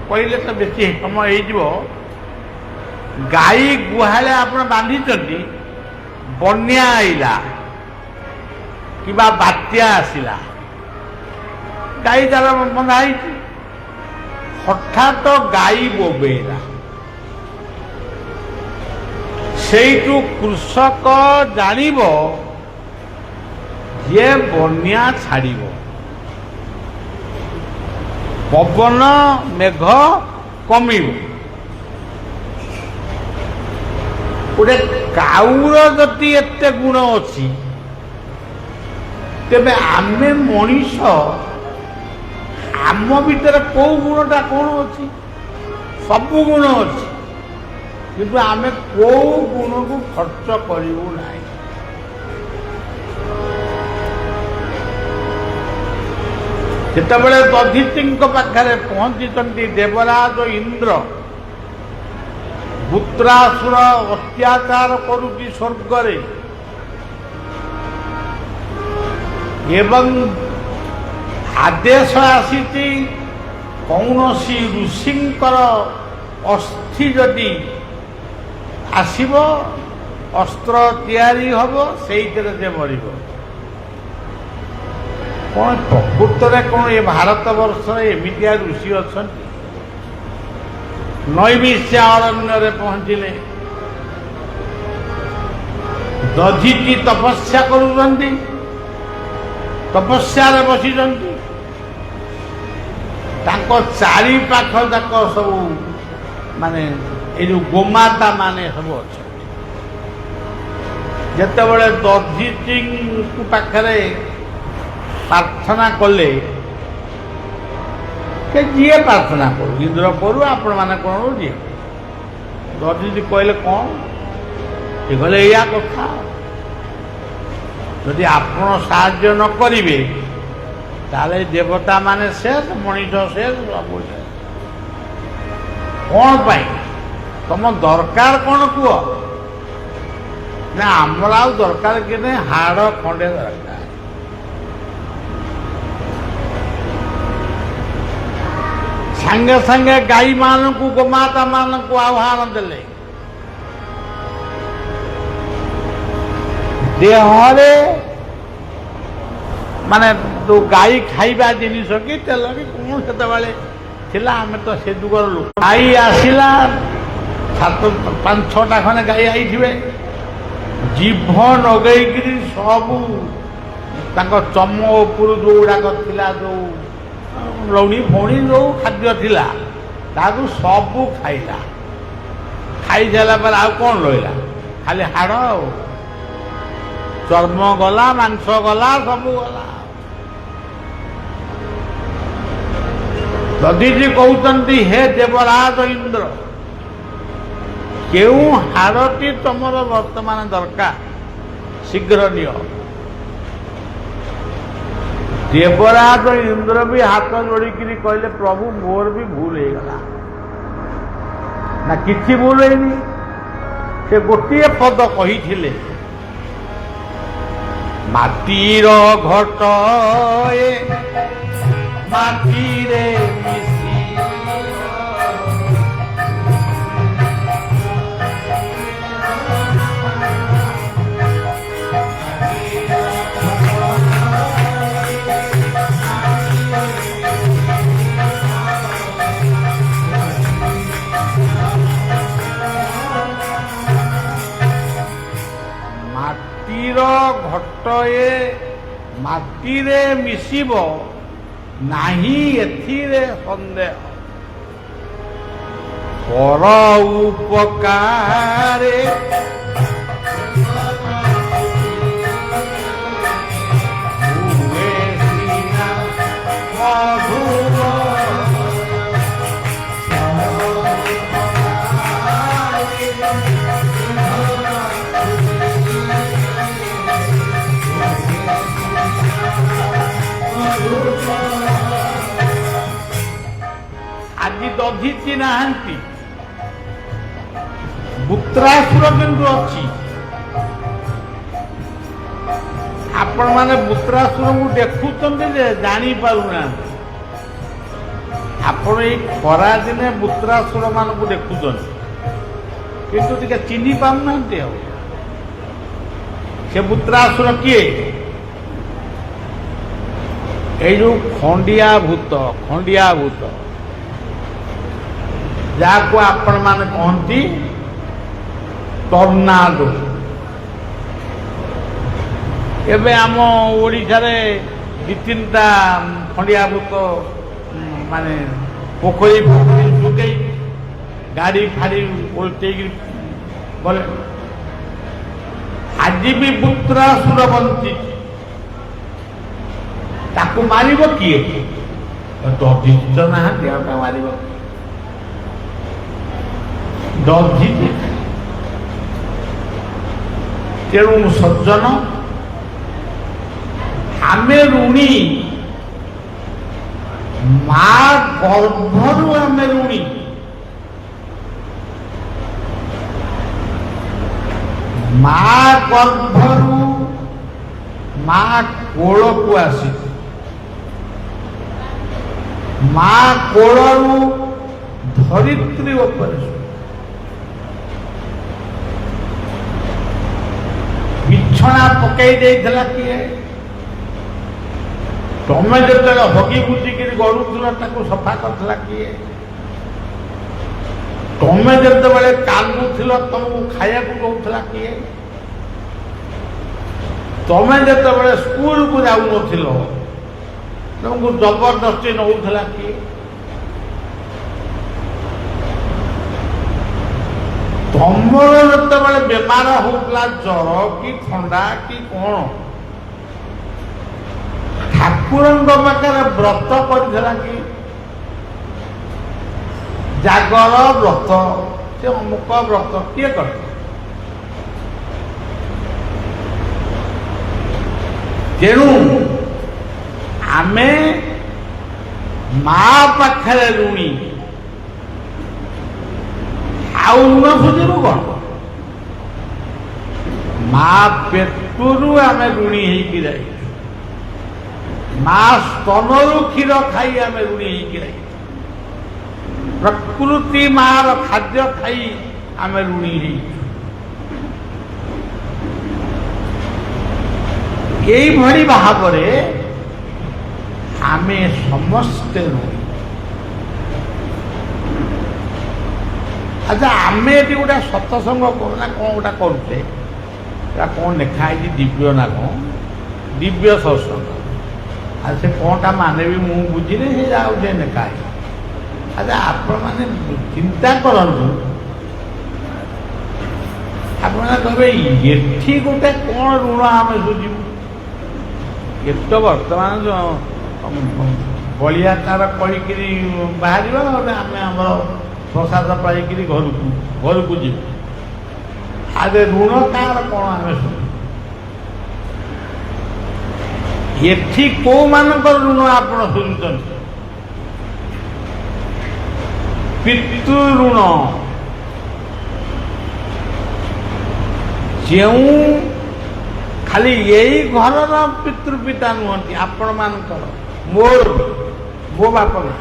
କହିଲେ ତ ବେଶୀ ସମୟ ହେଇଯିବ। ଗାଈ ଗୁହାଳେ ଆପଣ ବାନ୍ଧିଛନ୍ତି, ବନ୍ୟା ଆଇଲା କିମ୍ବା ବାତ୍ୟା ଆସିଲା, ଗାଈ ତାର ବନ୍ଧା ହେଇଛି, ହଠାତ୍ ଗାଈ ବୋବେଇଲା। ସେଇଠୁ କୃଷକ ଜାଣିବ ଯେ ବନ୍ୟା ଛାଡ଼ିବ। ପବନ ମେଘ କମିବ। ଗୋଟେ କାଉର ଯଦି ଏତେ ଗୁଣ ଅଛି, ତେବେ ଆମେ ମଣିଷ ଆମ ଭିତରେ କୋଉ ଗୁଣଟା କ'ଣ ଅଛି? ସବୁ ଗୁଣ ଅଛି, କିନ୍ତୁ ଆମେ କୋଉ ଗୁଣକୁ ଖର୍ଚ୍ଚ କରିବୁ ନାହିଁ। ଯେତେବେଳେ ଦଧିଚିଙ୍କ ପାଖରେ ପହଞ୍ଚିଛନ୍ତି ଦେବରାଜ ଇନ୍ଦ୍ର, ବୃତ୍ରାସୁର ଅତ୍ୟାଚାର କରୁଛି ସ୍ୱର୍ଗରେ ଏବଂ ଆଦେଶ ଆସିଛି କୌଣସି ଋଷିଙ୍କର ଅସ୍ଥି ଯଦି ଆସିବ, ଅସ୍ତ୍ର ତିଆରି ହେବ, ସେଇଥିରେ ସେ ମରିବ। କ'ଣ ପ୍ରକୃତରେ କ'ଣ ଏ ଭାରତ ବର୍ଷରେ ଏମିତିଆ ଋଷି ଅଛନ୍ତି? ନୈମିଷା ଅରଣ୍ୟରେ ପହଞ୍ଚିଲେ ଦଧିଚି ତପସ୍ୟା କରୁଛନ୍ତି, ତପସ୍ୟାରେ ବସିଛନ୍ତି। ତାଙ୍କ ଚାରି ପାଖ ଯାକ ସବୁ ମାନେ ଏଇ ଯୋଉ ଗୋମାତା ମାନେ ସବୁ ଅଛନ୍ତି। ଯେତେବେଳେ ଦଧିଚିଙ୍କ ପାଖରେ ପ୍ରାର୍ଥନା କଲେ, ସେ ଯିଏ ପ୍ରାର୍ଥନା କରୁ, ଇନ୍ଦ୍ର କରୁ, ଆପଣମାନେ କ'ଣ ଯିଏ। ଦଧିଚି କହିଲେ କ'ଣ? ସେ କହିଲେ ଏଇଆ କଥା, ଯଦି ଆପଣ ସାହାଯ୍ୟ ନ କରିବେ ତାହେଲେ ଦେବତା ମାନେ ଶେଷ, ମଣିଷ ଶେଷ, ସବୁ ଶେଷ। କ'ଣ ପାଇଁ? ତମ ଦରକାର କ'ଣ କୁହ? ନା ଆମର ଆଉ ଦରକାର କି ନାହିଁ, ହାଡ଼ ଖଣ୍ଡେ ଦରକାର। ସାଙ୍ଗେ ସାଙ୍ଗେ ଗାଈମାନଙ୍କୁ, ଗୋମାତା ମାନଙ୍କୁ ଆହ୍ୱାନ ଦେଲେ, ଦେହରେ ମାନେ ଯୋଉ ଗାଈ ଖାଇବା ଜିନିଷ କି ତେଲ କି କ'ଣ ସେତେବେଳେ ଥିଲା, ଆମେ ତ ସେ ଯୁଗର ଲୋକ। ଗାଈ ଆସିଲା, 5-6ଟା ଖଣ୍ଡେ ଗାଈ ଆଇଥିବେ, ଜିଭ ନଗେଇକିରି ସବୁ ତାଙ୍କ ଚମ ଉପରୁ ଯୋଉଗୁଡ଼ାକ ଥିଲା, ଯୋଉ ଲଉଣୀ ଫଉଣୀ ଯୋଉ ଖାଦ୍ୟ ଥିଲା, ତାକୁ ସବୁ ଖାଇଲା। ଖାଇସାରିଲା ପରେ ଆଉ କ'ଣ ରହିଲା? ଖାଲି ହାଡ଼ ଆଉ ଚର୍ମ ଗଲା, ମାଂସ ଗଲା, ସବୁ ଗଲା। ଦଧିଚି କହୁଛନ୍ତି, ହେ ଦେବରାଜ ଇନ୍ଦ୍ର, କେଉଁ ହାଡ଼ଟି ତମର ବର୍ତ୍ତମାନ ଦରକାର, ଶୀଘ୍ର ନିଅ। ଦେବରାଜ ଇନ୍ଦ୍ର ବି ହାତ ଯୋଡ଼ିକିରି କହିଲେ, ପ୍ରଭୁ ମୋର ବି ଭୁଲ ହେଇଗଲା। ନା କିଛି ଭୁଲ ହେଇନି, ସେ ଗୋଟିଏ ପଦ କହିଥିଲେ, ମାଟିର ଘଟ ଏ ମାଟିରେ ଘଟ ଏ ମାଟିରେ ମିଶିବ ନାହିଁ, ଏଥିରେ ସନ୍ଦେହ। ପର ଉପକାରେ ଆଜି ଦଧିଚି ନାହାନ୍ତି, ବୃତ୍ରାସୁର କିନ୍ତୁ ଅଛି। ଆପଣମାନେ ବୃତ୍ରାସୁରଙ୍କୁ ଦେଖୁଛନ୍ତି ଯେ ଜାଣିପାରୁନାହାନ୍ତି। ଆପଣ ଏଇ ଖରା ଦିନେ ବୃତ୍ରାସୁର ମାନଙ୍କୁ ଦେଖୁଛନ୍ତି, କିନ୍ତୁ ଟିକେ ଚିହ୍ନି ପାରୁନାହାନ୍ତି। ଆଉ ସେ ବୃତ୍ରାସୁର କିଏ? ଏଇ ଯୋଉ ଖଣ୍ଡିଆ ଭୂତ, ଯାହାକୁ ଆପଣମାନେ କହନ୍ତି ଟର୍ନାଡୋ। ଏବେ ଆମ ଓଡ଼ିଶାରେ 2-3ଟା ଖଣ୍ଡିଆ ଭୂତ ମାନେ ପୋଖରୀ ପୋଖରୀ ଶୁଖେଇ ଗାଡ଼ି ଫାଡ଼ି ଓଲଟେଇକି ଗଲେ। ଆଜି ବି ବୃତ୍ରାସୁର ବଞ୍ଚିଛି, ତାକୁ ମାରିବ କିଏ? ଦଧିଚ ନାହାନ୍ତି, ଆଉ ତାକୁ ମାରିବ ଦଧିଛି। ତେଣୁ ସଜ୍ଜନ, ଆମେ ଋଣୀ, ମା ଗର୍ଭରୁ ଆମେ ଋଣୀ। ମା ଗର୍ଭରୁ ମା କୋଳକୁ ଆସିଛି, ମା କୋଳରୁ ଧରିତ୍ରୀ ଉପରେ ବିଛଣା ପକେଇ ଦେଇଥିଲା କିଏ? ତମେ ଯେତେବେଳେ ହଗି ବୁଝିକିରି ଗଡୁଥିଲ ତାକୁ ସଫା କରିଥିଲା କିଏ? ତମେ ଯେତେବେଳେ କାନ୍ଦୁଥିଲ ତମକୁ ଖାଇବାକୁ ଦଉଥିଲା କିଏ? ତମେ ଯେତେବେଳେ ସ୍କୁଲକୁ ଯାଉନଥିଲ ତମକୁ ଜବରଦସ୍ତି ନଉଥିଲା କିଏ? ତମର ଯେତେବେଳେ ବେମାର ହଉଥିଲା, ଜର କି ଥଣ୍ଡା କି କଣ, ଠାକୁରଙ୍କ ପାଖରେ ବ୍ରତ କରିଥିଲା କି? ଜାଗର ବ୍ରତ, ସେ ଅମୁକ ବ୍ରତ କିଏ କରେ? ତେଣୁ ଆମେ ମା ପାଖରେ ଋଣୀ, ଆଉ ଋଣ ସୁଝିବୁ କଣ? ମା ପେଟରୁ ଆମେ ଋଣୀ ହେଇକି ଯାଇଛୁ, ମା ସ୍ତନରୁ କ୍ଷୀର ଖାଇ ଆମେ ଋଣୀ ହେଇକି ଯାଇଛୁ, ପ୍ରକୃତି ମାର ଖାଦ୍ୟ ଖାଇ ଆମେ ଋଣୀ ହେଇଛୁ। এইଭଳି ଭାବରେ ଆମେ ସମସ୍ତେ ଋଣୀ। ଆଚ୍ଛା, ଆମେ ଏଠି ଗୋଟେ ସତ୍ସଙ୍ଗ କରୁନା କ'ଣ ଗୋଟେ କରୁଛେ, କ'ଣ ଲେଖା ହେଇଛି ଦିବ୍ୟ ନା କ'ଣ, ଦିବ୍ୟ ସତ୍ସଙ୍ଗ। ଆଉ ସେ କ'ଣଟା ମାନେ ବି ମୁଁ ବୁଝିନି, ସେ ଆଉ ସେ ଲେଖା ହେଇଛି। ଆଚ୍ଛା, ଆପଣମାନେ ଚିନ୍ତା କରନ୍ତୁ, ଆପଣମାନେ କହିବେ ଏଠି ଗୋଟେ କ'ଣ ଋଣ ଆମେ ସୁଝିବୁ? ଏଠି ତ ବର୍ତ୍ତମାନ ବଳିଆ ତାର କହିକିରି ବାହାରିବ, ଆମେ ଆମର ପ୍ରସାଦ ପାଇକିରି ଘରକୁ ଯିବୁ। ଆରେ ଋଣ କାହାର କ'ଣ ଆମେ ଶୁଣିବୁ? ଏଠି କୋଉମାନଙ୍କର ଋଣ ଆପଣ ଶୁଣୁଛନ୍ତି? ପିତୃ ଋଣ। ଯେଉଁ ଖାଲି ଏଇ ଘରର ପିତୃପିତା ନୁହନ୍ତି, ଆପଣମାନଙ୍କର, ମୋର, ମୋ ବାପା ମା,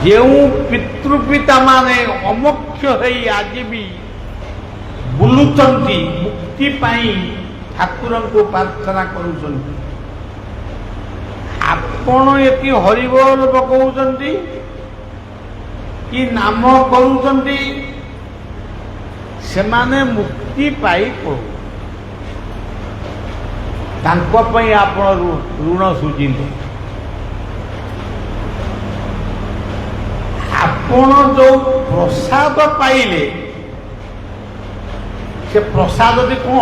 ଯେଉଁ ପିତୃପିତା ମାନେ ଅମୋକ୍ଷ ହେଇ ଆଜି ବି ବୁଲୁଛନ୍ତି, ମୁକ୍ତି ପାଇଁ ଠାକୁରଙ୍କୁ ପ୍ରାର୍ଥନା କରୁଛନ୍ତି। ଆପଣ ଏଠି ହରିବୋଲ ପକାଉଛନ୍ତି କି ନାମ କରୁଛନ୍ତି, ସେମାନେ ମୁକ୍ତି ପାଇ ପଡ଼ୁ, ତାଙ୍କ ପାଇଁ ଆପଣ ଋଣ ସୁଝିଲେ। ଆପଣ ଯୋଉ ପ୍ରସାଦ ପାଇଲେ, ସେ ପ୍ରସାଦଟି କ'ଣ?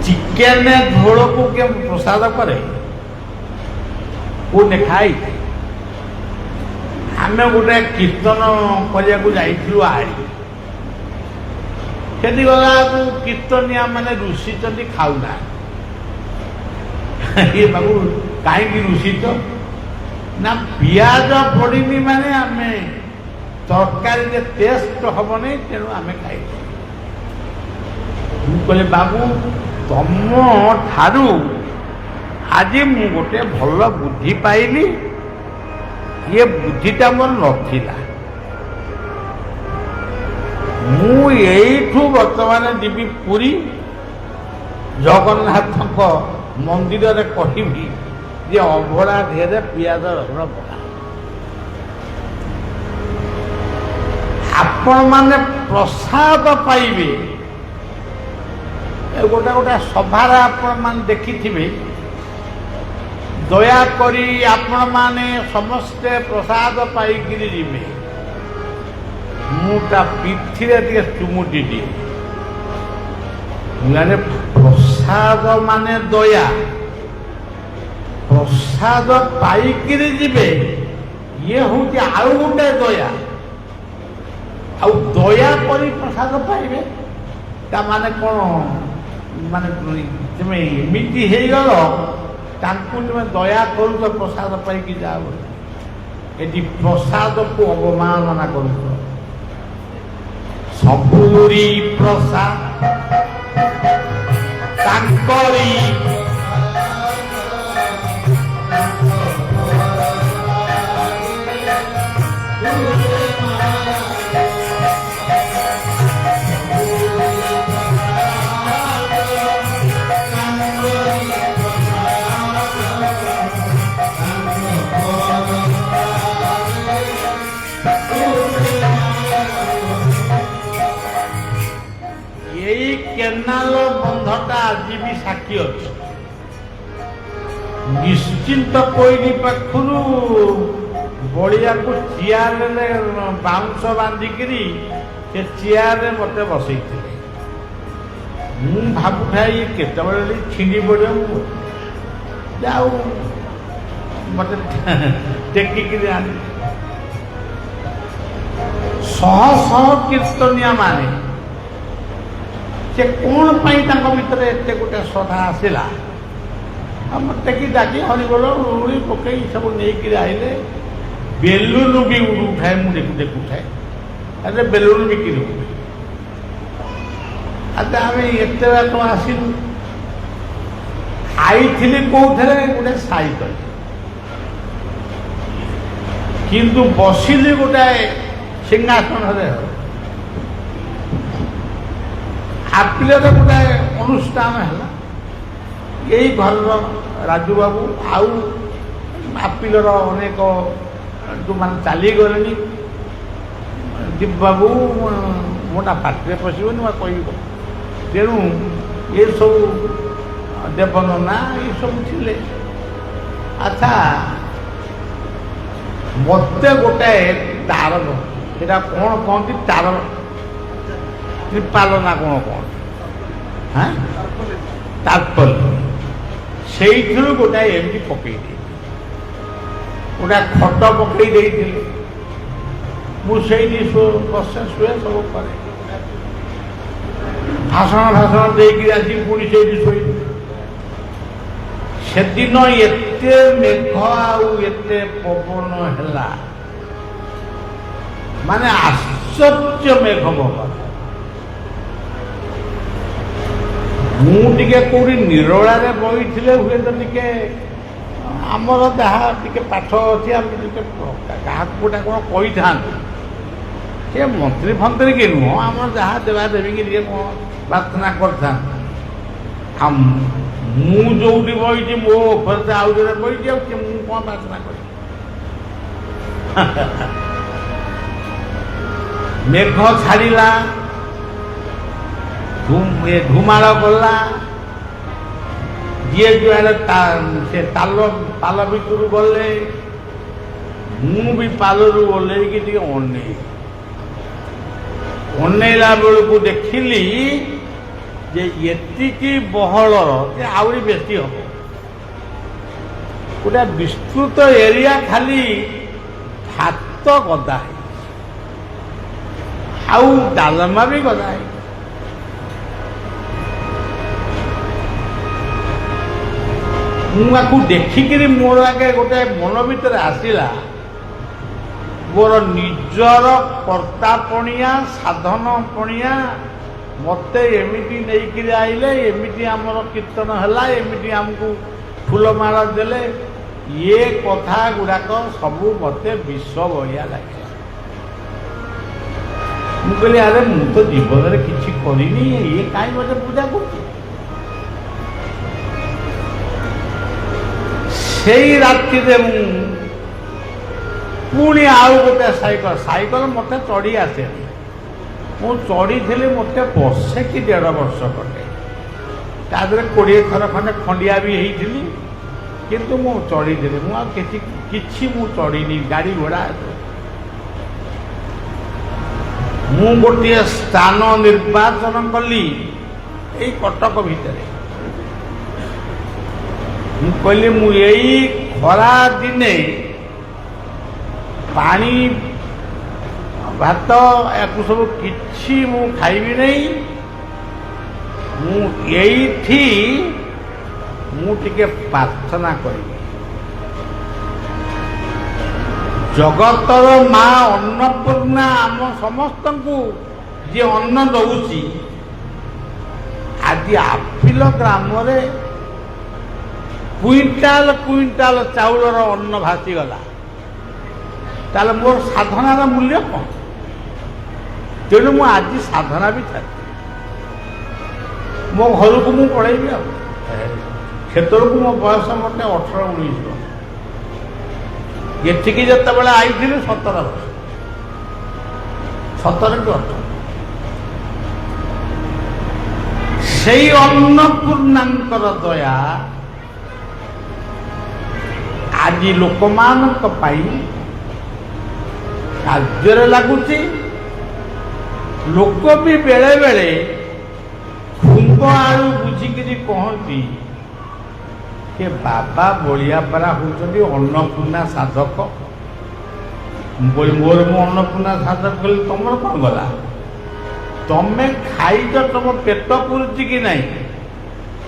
ଚିକେନ ଝୋଳକୁ କିଏ ପ୍ରସାଦ କରେ? କୋଉ ଲେଖା ହେଇଛି? ଆମେ ଗୋଟେ କୀର୍ତ୍ତନ କରିବାକୁ ଯାଇଥିଲୁ ଆଳି, ସେଠି ଗଲାକୁ କୀର୍ତ୍ତନିଆ ମାନେ ରୁଷିଛନ୍ତି, ଖାଉନାହାନ୍ତି। ବାବୁ କାହିଁକି ରୁଷିଛ? ନା ପିଆଜ ପଡ଼ିନି ମାନେ ଆମେ ତରକାରୀରେ ଟେଷ୍ଟ ହବନି, ତେଣୁ ଆମେ ଖାଇବୁ। ମୁଁ କହିଲି ବାବୁ, ତମ ଠାରୁ ଆଜି ମୁଁ ଗୋଟେ ଭଲ ବୁଦ୍ଧି ପାଇଲି, ଇଏ ବୁଦ୍ଧିଟା ମୋର ନଥିଲା। ମୁଁ ଏଇଠୁ ବର୍ତ୍ତମାନ ଯିବି ପୁରୀ, ଜଗନ୍ନାଥଙ୍କ ମନ୍ଦିରରେ କହିବି ଯେ ଅଭଡ଼ା ଢେରେ ପିଆଜ ରସୁଣ ପକା। ଆପଣମାନେ ପ୍ରସାଦ ପାଇବେ, गोटे गोटे सभार आपण मान देखिथिबे दया करी आपण माने समस्ते प्रसाद पाइकिरी जिबे मुटा पिठिरे टिके चुमुटी दिए माने प्रसाद माने दया प्रसाद पाइकिरी जिबे ये हूँ आउ गोटे दया आउ दया करी प्रसाद पाइबे ता माने कौन माने तुम एमती हो गल तांकु तुम दया करूच प्रसाद पाइकी जाओ ये प्रसाद को अवमानना करूच सबुरी प्रसाद तांकरी केनाल बंधटा आज भी साक्षी अच्छे निश्चिंत कोई पाखर बड़िया को चेयर बाउंस बांधिकी से चेयर मत बसई मु भावुथा ये केतबले छिंडी पड़े जाऊ मत टेकिक शह शह कीर्तनिया माने से कौन भर एत गोटे श्रद्धा आसला मत कि डाकी हरिबोल रुड़ी पकई सब नहीं आइले बेलून भी उठाए मुझे देखुए अरे बेलून भी किन अच्छा आम एत बात आसलु खाई कौथे गोटे साइकल किंतु बसिली गोटे सिंहासन आपिल गोटे अनुष्ठान है यही घर राजू बाबू आउ आपिल अनेक जो मान चली गले दीप बाबू मोटा पाटे पशुनि कह तेणु ये सब देवनना ये सब थे अच्छा मत गोटे तार सेटा कौन कहती तार त्रिपाल ना कौन कौन हाँ तारपल से गोटा एमती पकई गोटा खट पकई मुझे बसे शुए सब करे भाषण भाषण देकी आसी पुणी से शोई से दिन एते मेघ आते पवन है माने आश्चर्य मेघ पवन मुझे कौटी निरोला बही थे हुए तो टे आमर जहाँ टे पाठ अच्छी आम क्या गोटा कौन कही था सी मंत्री फंत्री कि नुह आम जहाँ देवा देवी की प्रार्थना करता मुझे बही मो ऊपर आउ जो बही मुझे कौन प्रार्थना कर मेघ छाड़ा धुमाड़ गला जी जुआड़े से ताल भितर गले मुझे पालू ओल्लैकी अनेला बेलू देखिली जे एतिकी बहलर आहरी बेसी हम गोटे विस्तृत एरिया खाली भात गदा आउ डालमा भी गदा मुझे देखिकी मोर आगे गोटे मन भर आसला मोर निजर कर्तापणिया साधन पणिया मत एमती नहीं आइले एमती आमर कीर्तन है एमती आमको फूलमाला देले ये कथा गुड़ाक सबू मत विश्व बढ़िया लगे मुझे अरे मु तो जीवन में किसी करनी ये कहीं मत पूजा कर राति पुणी आउ गोटे साइकल साइकल मत चढ़ी आसे मु चढ़ी थी मत वर्षे कि 1.5 वर्ष कटे ତା ଦେହରେ 20 ଥର ଖଣ୍ଡେ ଖଣ୍ଡିଆ ବି ହେଇଥିଲି, କିନ୍ତୁ ମୁଁ ଚଢ଼ିଥିଲି। ମୁଁ ଆଉ କିଛି ମୁଁ ଚଢ଼ିନି ଗାଡ଼ି ଘୋଡ଼ା। ମୁଁ ଗୋଟିଏ ସ୍ଥାନ ନିର୍ବାଚନ କଲି ଏଇ କଟକ ଭିତରେ। ମୁଁ କହିଲି ମୁଁ ଏଇ ଖରା ଦିନେ ପାଣି ଭାତ ୟାକୁ ସବୁ କିଛି ମୁଁ ଖାଇବି ନାହିଁ। ମୁଁ ଏଇଠି ମୁଁ ଟିକେ ପ୍ରାର୍ଥନା କରିବି। ଜଗତର ମା ଅନ୍ନପୂର୍ଣ୍ଣା ଆମ ସମସ୍ତଙ୍କୁ ଯିଏ ଅନ୍ନ ଦଉଛି, ଆଜି ଆଫିଲ ଗ୍ରାମରେ କୁଇଣ୍ଟାଲ କୁଇଣ୍ଟାଲ ଚାଉଳର ଅନ୍ନ ଭାସିଗଲା, ତାହେଲେ ମୋର ସାଧନାର ମୂଲ୍ୟ କ'ଣ? ତେଣୁ ମୁଁ ଆଜି ସାଧନା ବି ଛାଡ଼ିଛି। ମୋ ଘରକୁ ମୁଁ ପଳେଇବି। ଆଉ ସେତେବେଳକୁ ମୋ ବୟସ ମୋତେ 18-19 ବର୍ଷ। ଏଠିକି ଯେତେବେଳେ ଆଇଥିଲି 17 ବର୍ଷ, 17 କି 18। ସେଇ ଅନ୍ନପୂର୍ଣ୍ଣାଙ୍କର ଦୟା ଆଜି ଲୋକମାନଙ୍କ ପାଇଁ କାର୍ଯ୍ୟରେ ଲାଗୁଛି। ଲୋକ ବି ବେଳେ ବେଳେ ଖୁମ୍ବ ଆଳୁ ବୁଝିକିରି କହନ୍ତି ଯେ ବାବା ବଳିଆପାରା ହେଉଛନ୍ତି ଅନ୍ନପୂର୍ଣ୍ଣା ସାଧକ। ମୋର ମୁଁ ଅନ୍ନପୂର୍ଣ୍ଣା ସାଧକ କଲି, ତମର କ'ଣ ଗଲା? ତମେ ଖାଇଛ, ତମ ପେଟ ପୁରୁଛି କି ନାହିଁ?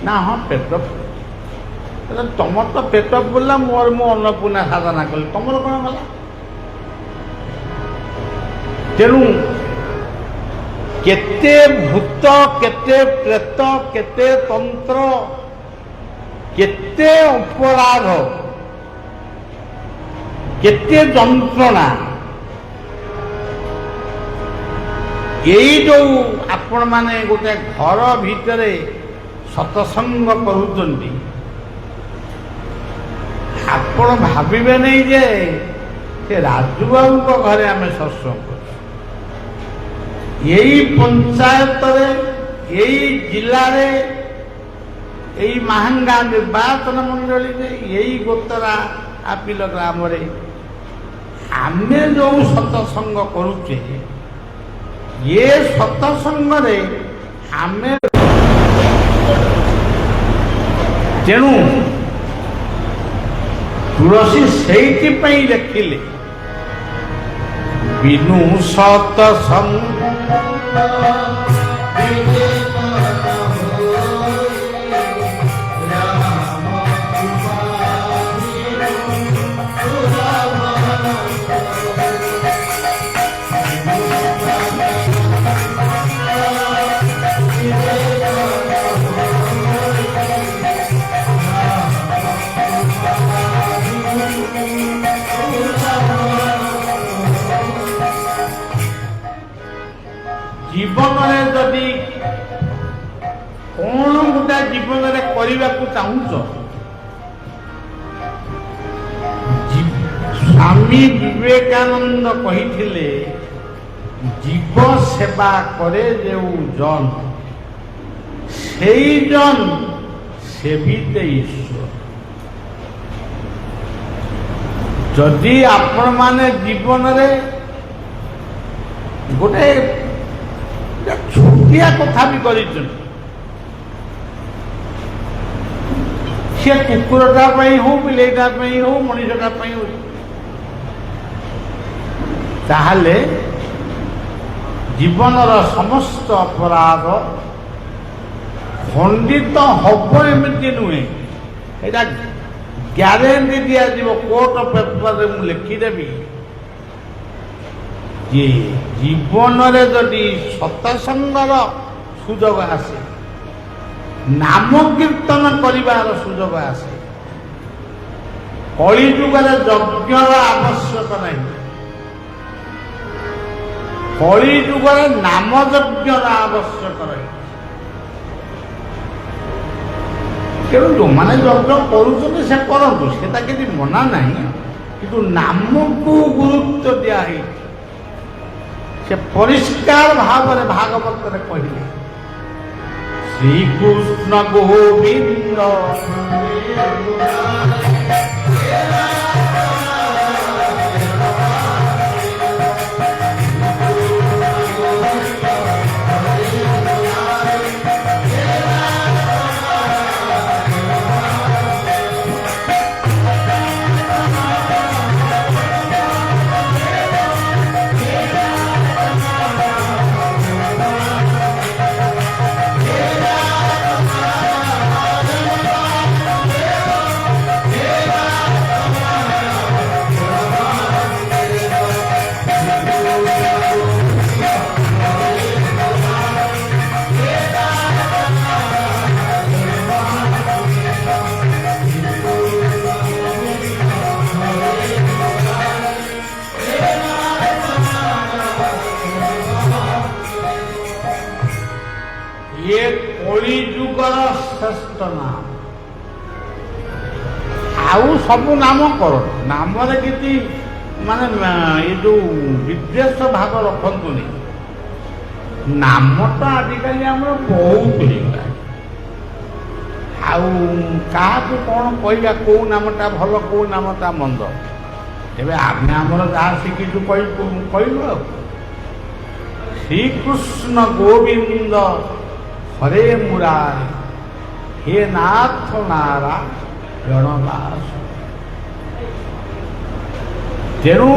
ନା ହଁ ପେଟ ପୁରୁଛି। ତମର ତ ପେଟ ପୁରିଲା, ମୁଁ ଅନ୍ନପୂର୍ଣ୍ଣା ସାଧନା କଲି, ତମର କ'ଣ ଗଲା? ତେଣୁ କେତେ ଭୂତ, କେତେ ପ୍ରେତ, କେତେ ତନ୍ତ୍ର, କେତେ ଅପରାଧ, କେତେ ଯନ୍ତ୍ରଣା, ଏଇ ଯୋଉ ଆପଣମାନେ ଗୋଟେ ଘର ଭିତରେ ସତ୍ସଙ୍ଗ କରୁଛନ୍ତି, ଆପଣ ଭାବିବେ ନାହିଁ ଯେ ସେ ରାଜୁବାବୁଙ୍କ ଘରେ ଆମେ ସତ୍ସଙ୍ଗ କରୁଛୁ। ଏଇ ପଞ୍ଚାୟତରେ, ଏଇ ଜିଲ୍ଲାରେ, ଏଇ ମାହାଙ୍ଗା ନିର୍ବାଚନ ମଣ୍ଡଳୀରେ, ଏଇ ଗୋତରା ଆপিଲ ଗ୍ରାମରେ ଆମେ ଯେଉଁ ସତ୍ସଙ୍ଗ କରୁଛେ, ଏ ସତ୍ସଙ୍ଗରେ ଆମେ ତେଣୁ ତୁଳସୀ ସେଇଥିପାଇଁ ଲେଖିଲେ ବିନୁ ସତ୍ସଙ୍ଗ ଜୀବନରେ ଯଦି କ'ଣ ଗୋଟେ ଜୀବନରେ କରିବାକୁ ଚାହୁଁଛ, ସ୍ୱାମୀ ବିବେକାନନ୍ଦ କହିଥିଲେ ଜୀବ ସେବା କରେ ଯେଉଁ ଜନ, ସେଇ ଜନ ସେବିତେ ଈଶ୍ୱର। ଯଦି ଆପଣମାନେ ଜୀବନରେ ଗୋଟେ ଛୋଟିଆ କଥା ବି କରିଛନ୍ତି, ସେ କୁକୁରଟା ପାଇଁ ହଉ, ବିଲେଇଟା ପାଇଁ ହଉ, ମଣିଷଟା ପାଇଁ ହଉ, ତାହେଲେ ଜୀବନର ସମସ୍ତ ଅପରାଧ ଖଣ୍ଡିତ ହବ ଏମିତି ନୁହେଁ। ଏଇଟା ଗ୍ୟାରେଣ୍ଟି ଦିଆଯିବ, କୋର୍ଟ ପେପରରେ ମୁଁ ଲେଖିଦେବି ଯେ ଜୀବନରେ ଯଦି ସତ୍ସଙ୍ଗର ସୁଯୋଗ ଆସେ, ନାମ କୀର୍ତ୍ତନ କରିବାର ସୁଯୋଗ ଆସେ, କଳିଯୁଗରେ ଯଜ୍ଞର ଆବଶ୍ୟକ ନାହିଁ, କଳିଯୁଗରେ ନାମ ଯଜ୍ଞର ଆବଶ୍ୟକ ରହିଛି। ତେଣୁ ଯେଉଁମାନେ ଯଜ୍ଞ କରୁଛନ୍ତି ସେ କରନ୍ତୁ, ସେଟା କିଛି ମନା ନାହିଁ, କିନ୍ତୁ ନାମକୁ ଗୁରୁତ୍ୱ ଦିଆହେଇଛି। ସେ ପରିଷ୍କାର ଭାବରେ ଭାଗବତରେ କହିଲେ শ্রীকৃষ্ণ গোবিন্দ ये कलिजुगर श्रेष्ठ नाम आउ सब नाम कर नाम कि माने ये जो विद्वेष भाग रखतुनि नाम तो आजिकल आम बहुत होगा क्या कौन कहवा कौ नामटा भल कौ नामटा मंद एवं आम आमर जहाँ शिखीचु कहलु श्रीकृष्ण गोविंद हरे मुरारी हे नाथ नारायण दास तेणु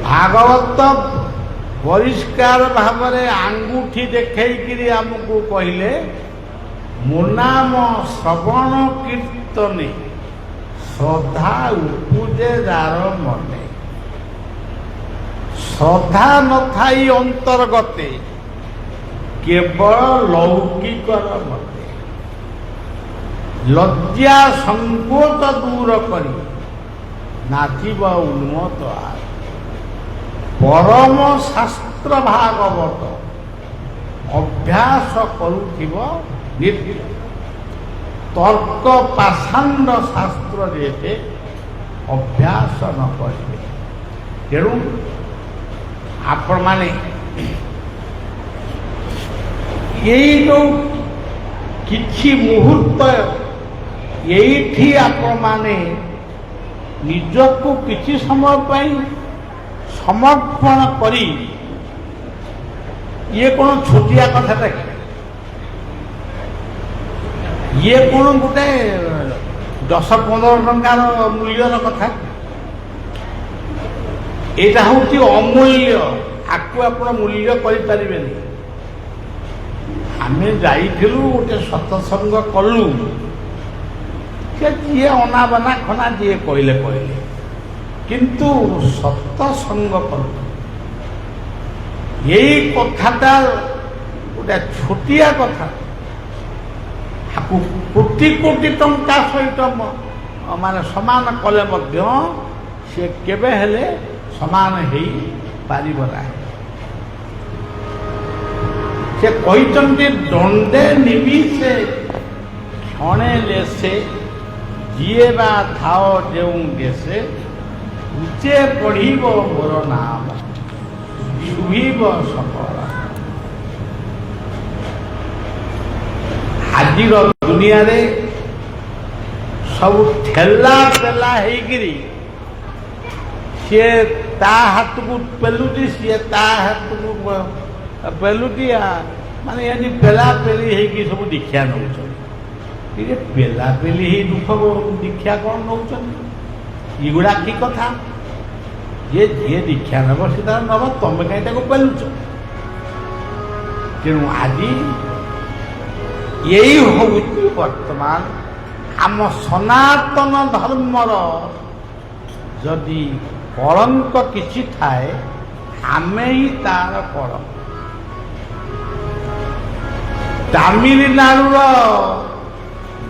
भागवत परिष्कार भाव में आंगुठी देखी आमको कहले मो नाम श्रवण कीर्तने श्रद्धा उपजे जार मने श्रद्धा न थाई अंतर्गते केवल लौकिकर मते लज्जा संकोच दूर करी नाचिब उन्मत आय परम शास्त्र भागवत अभ्यास करुथिब नित्य तर्क पाषांड शास्त्र जेते अभ्यास न करिबे तेणु आपण माने यही जो किछि मुहूर्त यही आपण माने निजको किछि समय पाई समर्पण करी ये कौन छोटिया कथा ये कौन गोटे 10-15 टंकार मूल्यर कथा यहाँ हूँ अमूल्य आपको आप मूल्य करें आम जाइलु गोटे सत्संग कलु जी अनाबना खना जी कहले किंतु सत्संग कलु यही कथाटा गोटे छोटिया कथा कोटि कोटि टंका सहित माने समान कले मध्य से केबे हेले समान हेई पारिब नाही से कहते दंडे निमिषे क्षणे लेसे जिए बा थाओ जेउ देशे उचे पढ़िब मोर नाम शुभिब सकल आजिर दुनिया रे सब ठेला पेला हेगिरी सी ता हाथ को पेलुटी सी ता हाथ को पेलुटी माने ये पेला पेली है सब दीक्षा नौ पेला पेली ही दुख दीक्षा कौन नौ युगुड़ा की कथा ये जी दीक्षा नब से नब तुम कहीं पेलुच तेणु आज यही हूँ वर्तमान आम सनातन धर्मर जदि कलंक किसी थाए आमे ही तार कलंक तमिलनाडुर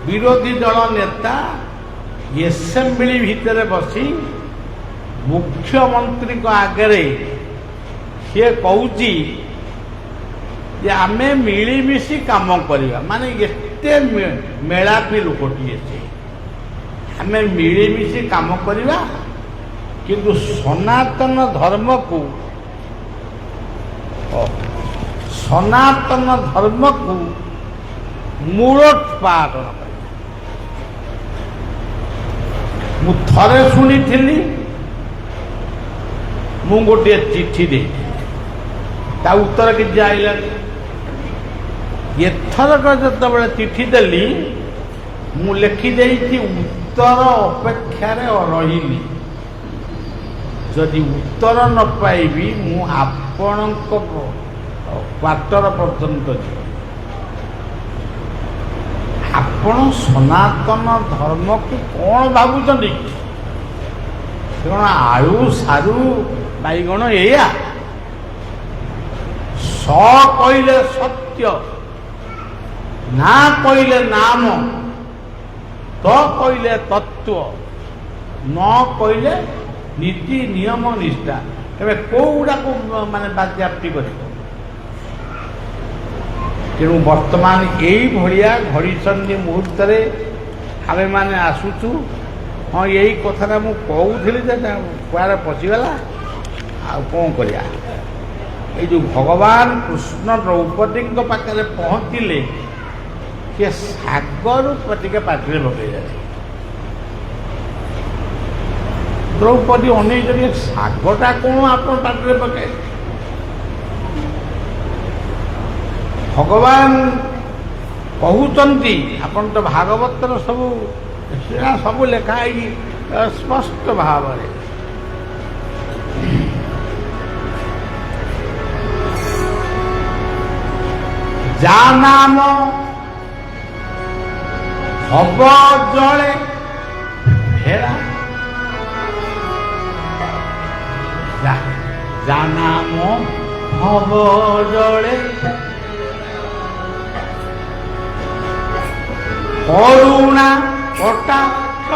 विरोधी दल नेता एसेम्बली भितर बसी मुख्यमंत्री आगे सी कहूँ आमे मिलीमिशी काम करवा माने एते मेलापी लोकटी से आम मिलीमिशी काम करवा किंतु सनातन धर्म को ସନାତନ ଧର୍ମକୁ ମୂଳୋତ୍ପାଟନ କରି। ମୁଁ ଥରେ ଶୁଣିଥିଲି, ମୁଁ ଗୋଟିଏ ଚିଠି ଦେଇଥିଲି, ତା ଉତ୍ତର କିଛି ଆଇଲାନି। ଏଥରକ ଯେତେବେଳେ ଚିଠି ଦେଲି, ମୁଁ ଲେଖିଦେଇଛି ଉତ୍ତର ଅପେକ୍ଷାରେ ରହିଲି। ଯଦି ଉତ୍ତର ନ ପାଇବି ମୁଁ ଆପଣଙ୍କ କ୍ୱାର୍ଟର ପର୍ଯ୍ୟନ୍ତ ଯିବି। ଆପଣ ସନାତନ ଧର୍ମକୁ କ'ଣ ଭାବୁଛନ୍ତି? କ'ଣ ଆଳୁ ସାରୁ ବାଇଗଣ ଏଇଆ? ସ କହିଲେ ସତ୍ୟ, ନା କହିଲେ ନାମ, ତ କହିଲେ ତତ୍ତ୍ୱ, ନ କହିଲେ ନୀତି ନିୟମ ନିଷ୍ଠା। ତେବେ କୋଉଗୁଡ଼ାକୁ ମାନେ ବାଜ୍ୟାପ୍ତି କରିବ? ତେଣୁ ବର୍ତ୍ତମାନ ଏଇଭଳିଆ ଘଡ଼ିସନ୍ଧି ମୁହୂର୍ତ୍ତରେ ଆମେମାନେ ଆସୁଛୁ। ହଁ, ଏଇ କଥାଟା ମୁଁ କହୁଥିଲି ଯେ କୁଆଡ଼େ ପଶିଗଲା। ଆଉ କ'ଣ କରିବା? ଏଇ ଯେଉଁ ଭଗବାନ କୃଷ୍ଣ ଦ୍ରୌପଦୀଙ୍କ ପାଖରେ ପହଞ୍ଚିଲେ, ସିଏ ଶାଗରୁ ଟିକେ ପାଟିରେ ପକେଇଯାଏ। ଦ୍ରୌପଦୀ ଅନେଇଛନ୍ତି, ଶାଗଟା କ'ଣ ଆପଣ ପାଟିରେ ପକାଏ? ଭଗବାନ କହୁଛନ୍ତି, ଆପଣ ତ ଭାଗବତର ସବୁ ଲେଖା ହେଇକି ସ୍ପଷ୍ଟ ଭାବରେ। ଯା ନାମ ହବ ଜଳେ ହେରା, ଯା ନାମ ହବ ଜଳେ କରୁଣା କଟାକ୍ଷ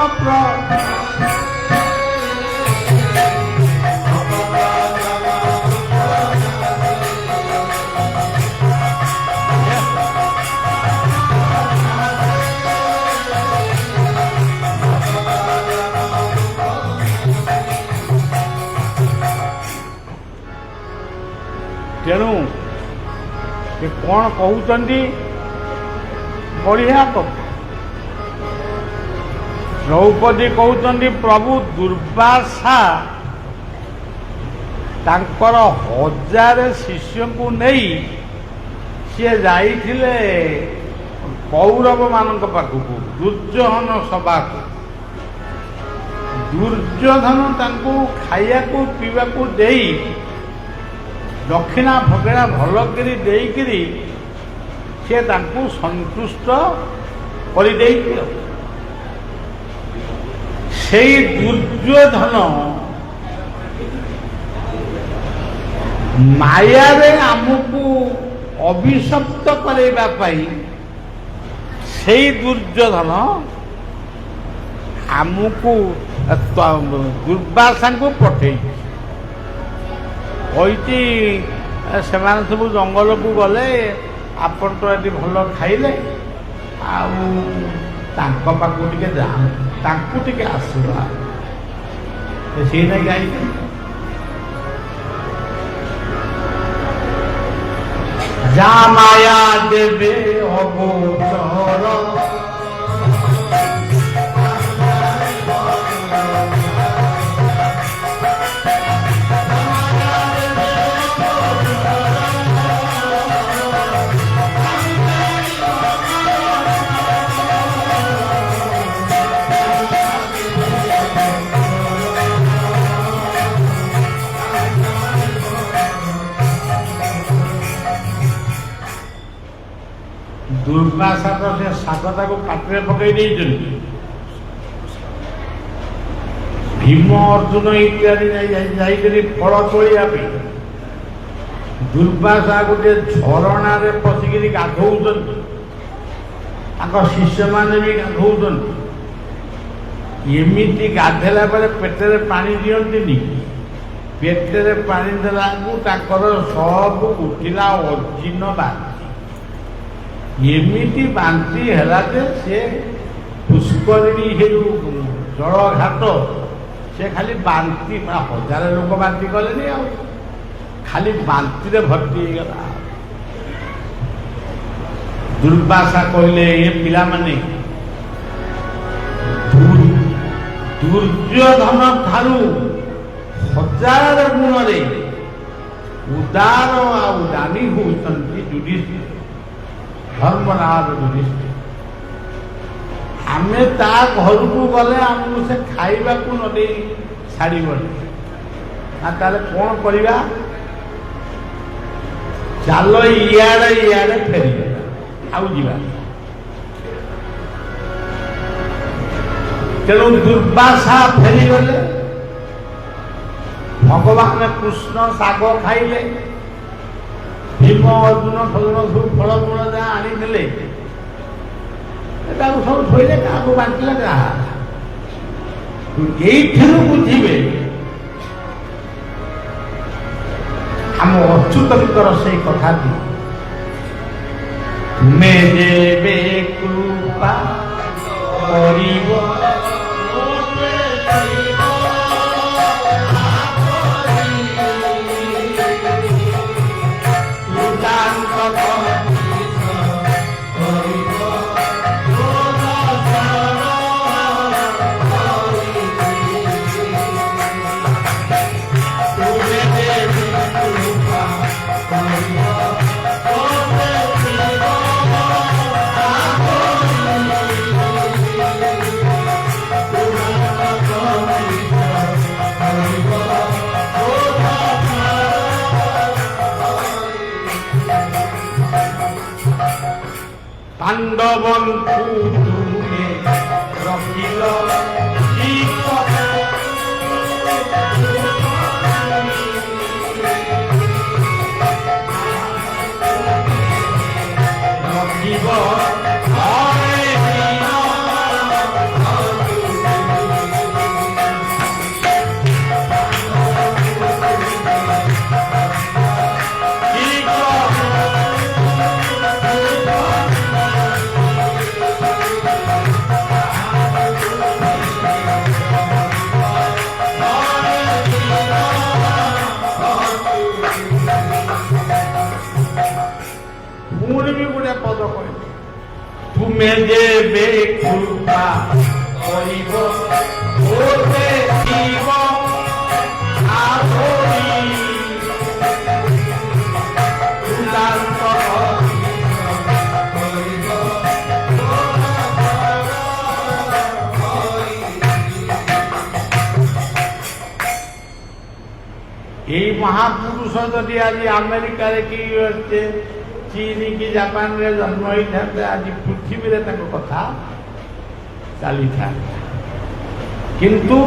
ତେଣୁ ସେ କ'ଣ କହୁଛନ୍ତି? ବଢ଼ିଆ କଥା। ଦ୍ରୌପଦୀ କହୁଛନ୍ତି, ପ୍ରଭୁ ଦୁର୍ବାସା ତାଙ୍କର 1000 ଶିଷ୍ୟଙ୍କୁ ନେଇ ସିଏ ଯାଇଥିଲେ କୌରବମାନଙ୍କ ପାଖକୁ, ଦୁର୍ଯ୍ୟୋଧନ ସଭାକୁ। ଦୁର୍ଯ୍ୟୋଧନ ତାଙ୍କୁ ଖାଇବାକୁ ପିଇବାକୁ ଦେଇ ଦକ୍ଷିଣା ଫକ୍ଷିଣା ଭଲକରି ଦେଇକିରି ସେ ତାଙ୍କୁ ସନ୍ତୁଷ୍ଟ କରିଦେଇଥିଲେ। ସେଇ ଦୁର୍ଯ୍ୟୋଧନ ମାୟାରେ ଆମକୁ ଅଭିଶପ୍ତ କରାଇବା ପାଇଁ ସେଇ ଦୁର୍ଯ୍ୟୋଧନ ଆମକୁ ଦୁର୍ବାସାଙ୍କୁ ପଠେଇଛି। କହିଛି ସେମାନେ ସବୁ ଜଙ୍ଗଲକୁ ଗଲେ, ଆପଣ ତ ଏଠି ଭଲ ଖାଇଲେ, ଆଉ ତାଙ୍କ ପାଖକୁ ଟିକେ ଯାଆନ୍ତୁ, ତାଙ୍କୁ ଟିକେ ଆସିବା। ସେଇଟା ଗାଇଲେ ଯା ମାୟା ଦେବେ ଅଗୋଚର, ଦୁର୍ବାସା ତ ସେ ଶାଗଟାକୁ ପାଟିରେ ପକେଇ ଦେଇଛନ୍ତି। ଭୀମ ଅର୍ଜୁନ ଇତ୍ୟାଦି ଯାଇକରି ଫଳ ତୋଳିବା ପାଇଁ ଦୁର୍ବାସା ଗୋଟିଏ ଝରଣାରେ ପଶିକିରି ଗାଧଉଛନ୍ତି। ତାଙ୍କ ଶିଷ୍ୟମାନେ ବି ଗାଧଉଛନ୍ତି। ଏମିତି ଗାଧେଇଲା ବେଳେ ପେଟରେ ପାଣି ଦିଅନ୍ତିନି। ପେଟରେ ପାଣି ଦେଲାକୁ ତାଙ୍କର ସବୁ ଉଠିଲା ଅଜିନ ବାନ୍ତି। ଏମିତି ବାନ୍ତି ହେଲା ଯେ ସେ ପୁଷ୍କରିଣୀ ହେ ଜଳଘାଟ, ସେ ଖାଲି ବାନ୍ତି, 1000 ଲୋକ ବାନ୍ତି କଲେନି, ଆଉ ଖାଲି ବାନ୍ତିରେ ଭର୍ତ୍ତି ହେଇଗଲା। ଦୁର୍ବାସା କହିଲେ ଏ ପିଲାମାନେ ଦୁର୍ଯ୍ୟୋଧନ ଠାରୁ 1000 ଗୁଣରେ ଉଦାର ଆଉ ଦାନୀ ହେଉଛନ୍ତି ଯୁଧିଷ୍ଠିର, ଧର୍ମରାଜ ଯୁଧିଷ୍ଠିର। ଆମେ ତା ଘରକୁ ଗଲେ ଆମକୁ ସେ ଖାଇବାକୁ ନ ଦେଇ ଛାଡ଼ିବନି। ତାହେଲେ କ'ଣ କରିବା? ଚାଲ ଇଆଡ଼େ ଫେରିବା, ଆଉ ଯିବା। ତେଣୁ ଦୁର୍ବାସା ଫେରିଗଲେ। ଭଗବାନ କୃଷ୍ଣ ଶାଗ ଖାଇଲେ, ଭୀମ ଅର୍ଜୁନ ସବୁ ଫଳମୂଳ ଯାହା ଆଣିଥିଲେ ତାକୁ ସବୁ ଥୋଇଲେ, କାହାକୁ ବାଣ୍ଟିଲେ ଯାହା। ଏଇଥିରୁ ବୁଝିବେ ଆମ ଅଚ୍ୟୁତଙ୍କର ସେଇ କଥାଟି, ତୁମେ ଯେବେ କୃପା କରିବ পাণ্ডবন্তু তুমি রখিল রখিব ତୁମେ ଯେବେ କୃପା କରିବ ଓରେ ଶିବ ଆଧୋଇ ତୁଲାନ୍ତ এই মহাপুরুষ যদি আজ আমেরিকারে কি चीन की जापान रे जन्म होता आज पृथ्वी रे तक कथा चली था। किंतु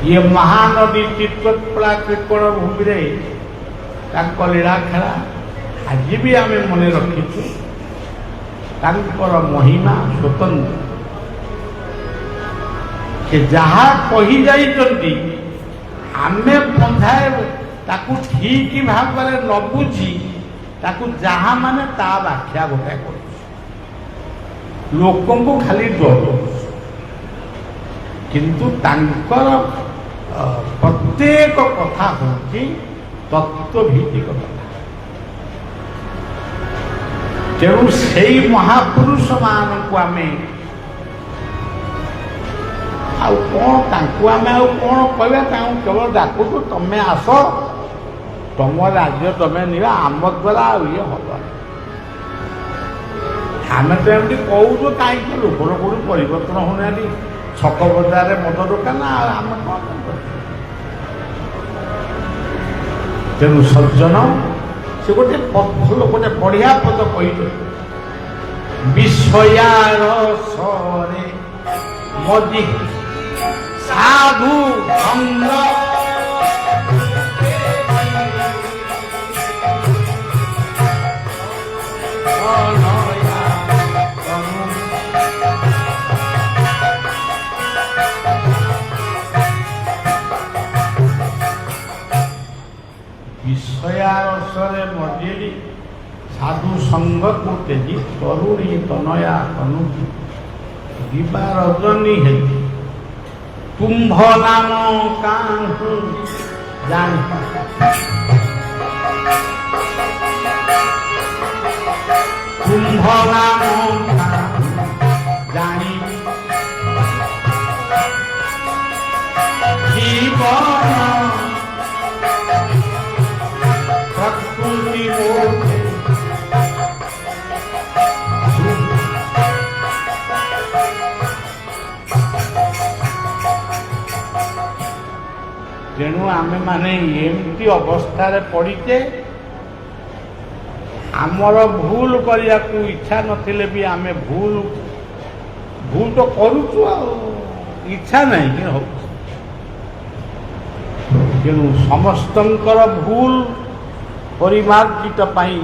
ये महानदी चित्रकला त्रिकोण भूमि रे लीला खेला आज भी आम मन रखीचु। महिमा स्वतंत्र से जहा कही जाइछंती आमे बंधाए ताकू ठीक भाव न बुझी ताकू जहा माने ता व्याख्या गोटे कर लोक को खाली डर किंतु तांकर प्रत्येक कथा होची तत्वभित्तिक कथा। तेणु से महापुरुष मान को आमे कौन कहवा केवल डाकू तमें आस तुम राज्य तुम्हें निवा आम द्वारा ये हम आम तो एमती कहूँ कहीं लोक लोक परिवर्तन होना छक बजार मद दुकान आम कौन तेणु सज्जन से गोटे भल गोटे बढ़िया पद कही विषयार सरे मजी साधु संग विषयारसरे मजेली साधु संग को तेजी तरुणी तनया तनु दिवा रजनी है तुम्भ नाम काहू जान କୁମ୍ଭ ନାମ ଜାଣି ଜୀବନ ପ୍ରକୃତି ମୋଟେ ତେଣୁ ଆମେମାନେ ଏମିତି ଅବସ୍ଥାରେ ପଡ଼ିଛେ ଆମର ଭୁଲ କରିବାକୁ ଇଚ୍ଛା ନଥିଲେ ବି ଆମେ ଭୁଲ ତ କରୁଛୁ ଆଉ ଇଚ୍ଛା ନାହିଁ କି ହଉଛି। ତେଣୁ ସମସ୍ତଙ୍କର ଭୁଲ ପରିମାର୍ଜିତ ପାଇଁ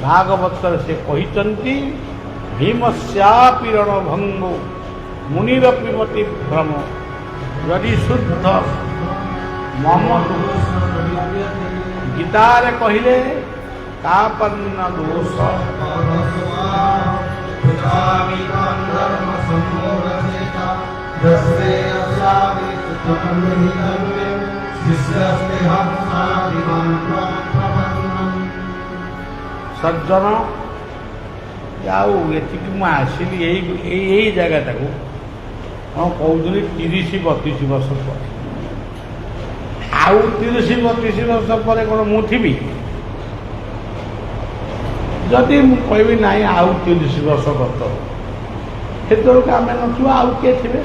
ଭାଗବତରେ ସେ କହିଛନ୍ତି ଭୀମସ୍ୟାପି ରଣଭଙ୍ଗୋ ମୁନିର ପିବତି ଭ୍ରମ ଯଦି ଶୁଦ୍ଧ ମମ ଗୀତାରେ କହିଲେ ତାପନ୍ନ ଦୋଷ ସଜ୍ଜନ ଆଉ ଏତିକି ମୁଁ ଆସିଲି ଏଇ ଜାଗାଟାକୁ କ'ଣ କହୁଥିଲି 30-32 ବର୍ଷ ପରେ ଆଉ 30-32 ବର୍ଷ ପରେ କ'ଣ ମୁଁ ଥିବି? ଯଦି ମୁଁ କହିବି ନାହିଁ ଆଉ 30 ବର୍ଷ ଗତ ସେତେବେଳକୁ ଆମେ ନଥିବା ଆଉ କିଏ ଥିବେ?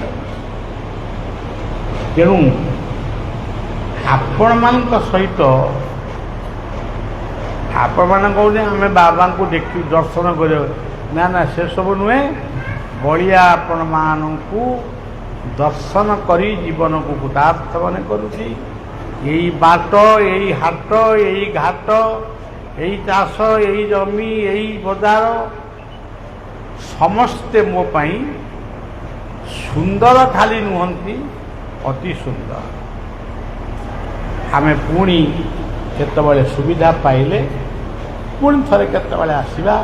ତେଣୁ ଆପଣମାନଙ୍କ ସହିତ ଆପଣମାନେ କହୁଛନ୍ତି ଆମେ ବାବାଙ୍କୁ ଦେଖି ଦର୍ଶନ କରିବା ନା ସେସବୁ ନୁହେଁ। ବଳିଆ ଆପଣମାନଙ୍କୁ ଦର୍ଶନ କରି ଜୀବନକୁ କୃତାର୍ଥ ମନେ କରୁଛି। ଏଇ ବାଟ, ଏଇ ହାଟ, ଏଇ ଘାଟ, ଏଇ ଚାଷ, ଏଇ ଜମି, ଏଇ ବଜାର ସମସ୍ତେ ମୋ ପାଇଁ ସୁନ୍ଦର ଖାଲି ନୁହନ୍ତି, ଅତି ସୁନ୍ଦର। ଆମେ ପୁଣି କେତେବେଳେ ସୁବିଧା ପାଇଲେ ପୁଣି ଥରେ କେତେବେଳେ ଆସିବା।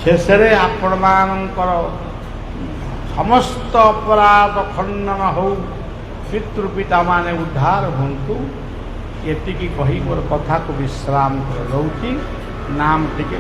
ଶେଷରେ ଆପଣମାନଙ୍କର ସମସ୍ତ ଅପରାଧ ଖଣ୍ଡନ ହଉ, ପିତୃପିତାମାନେ ଉଦ୍ଧାର ହୁଅନ୍ତୁ। ଏତିକି କହି ମୋର କଥାକୁ ବିଶ୍ରାମ ଦେଉଛି। ନାମ ଟିକେ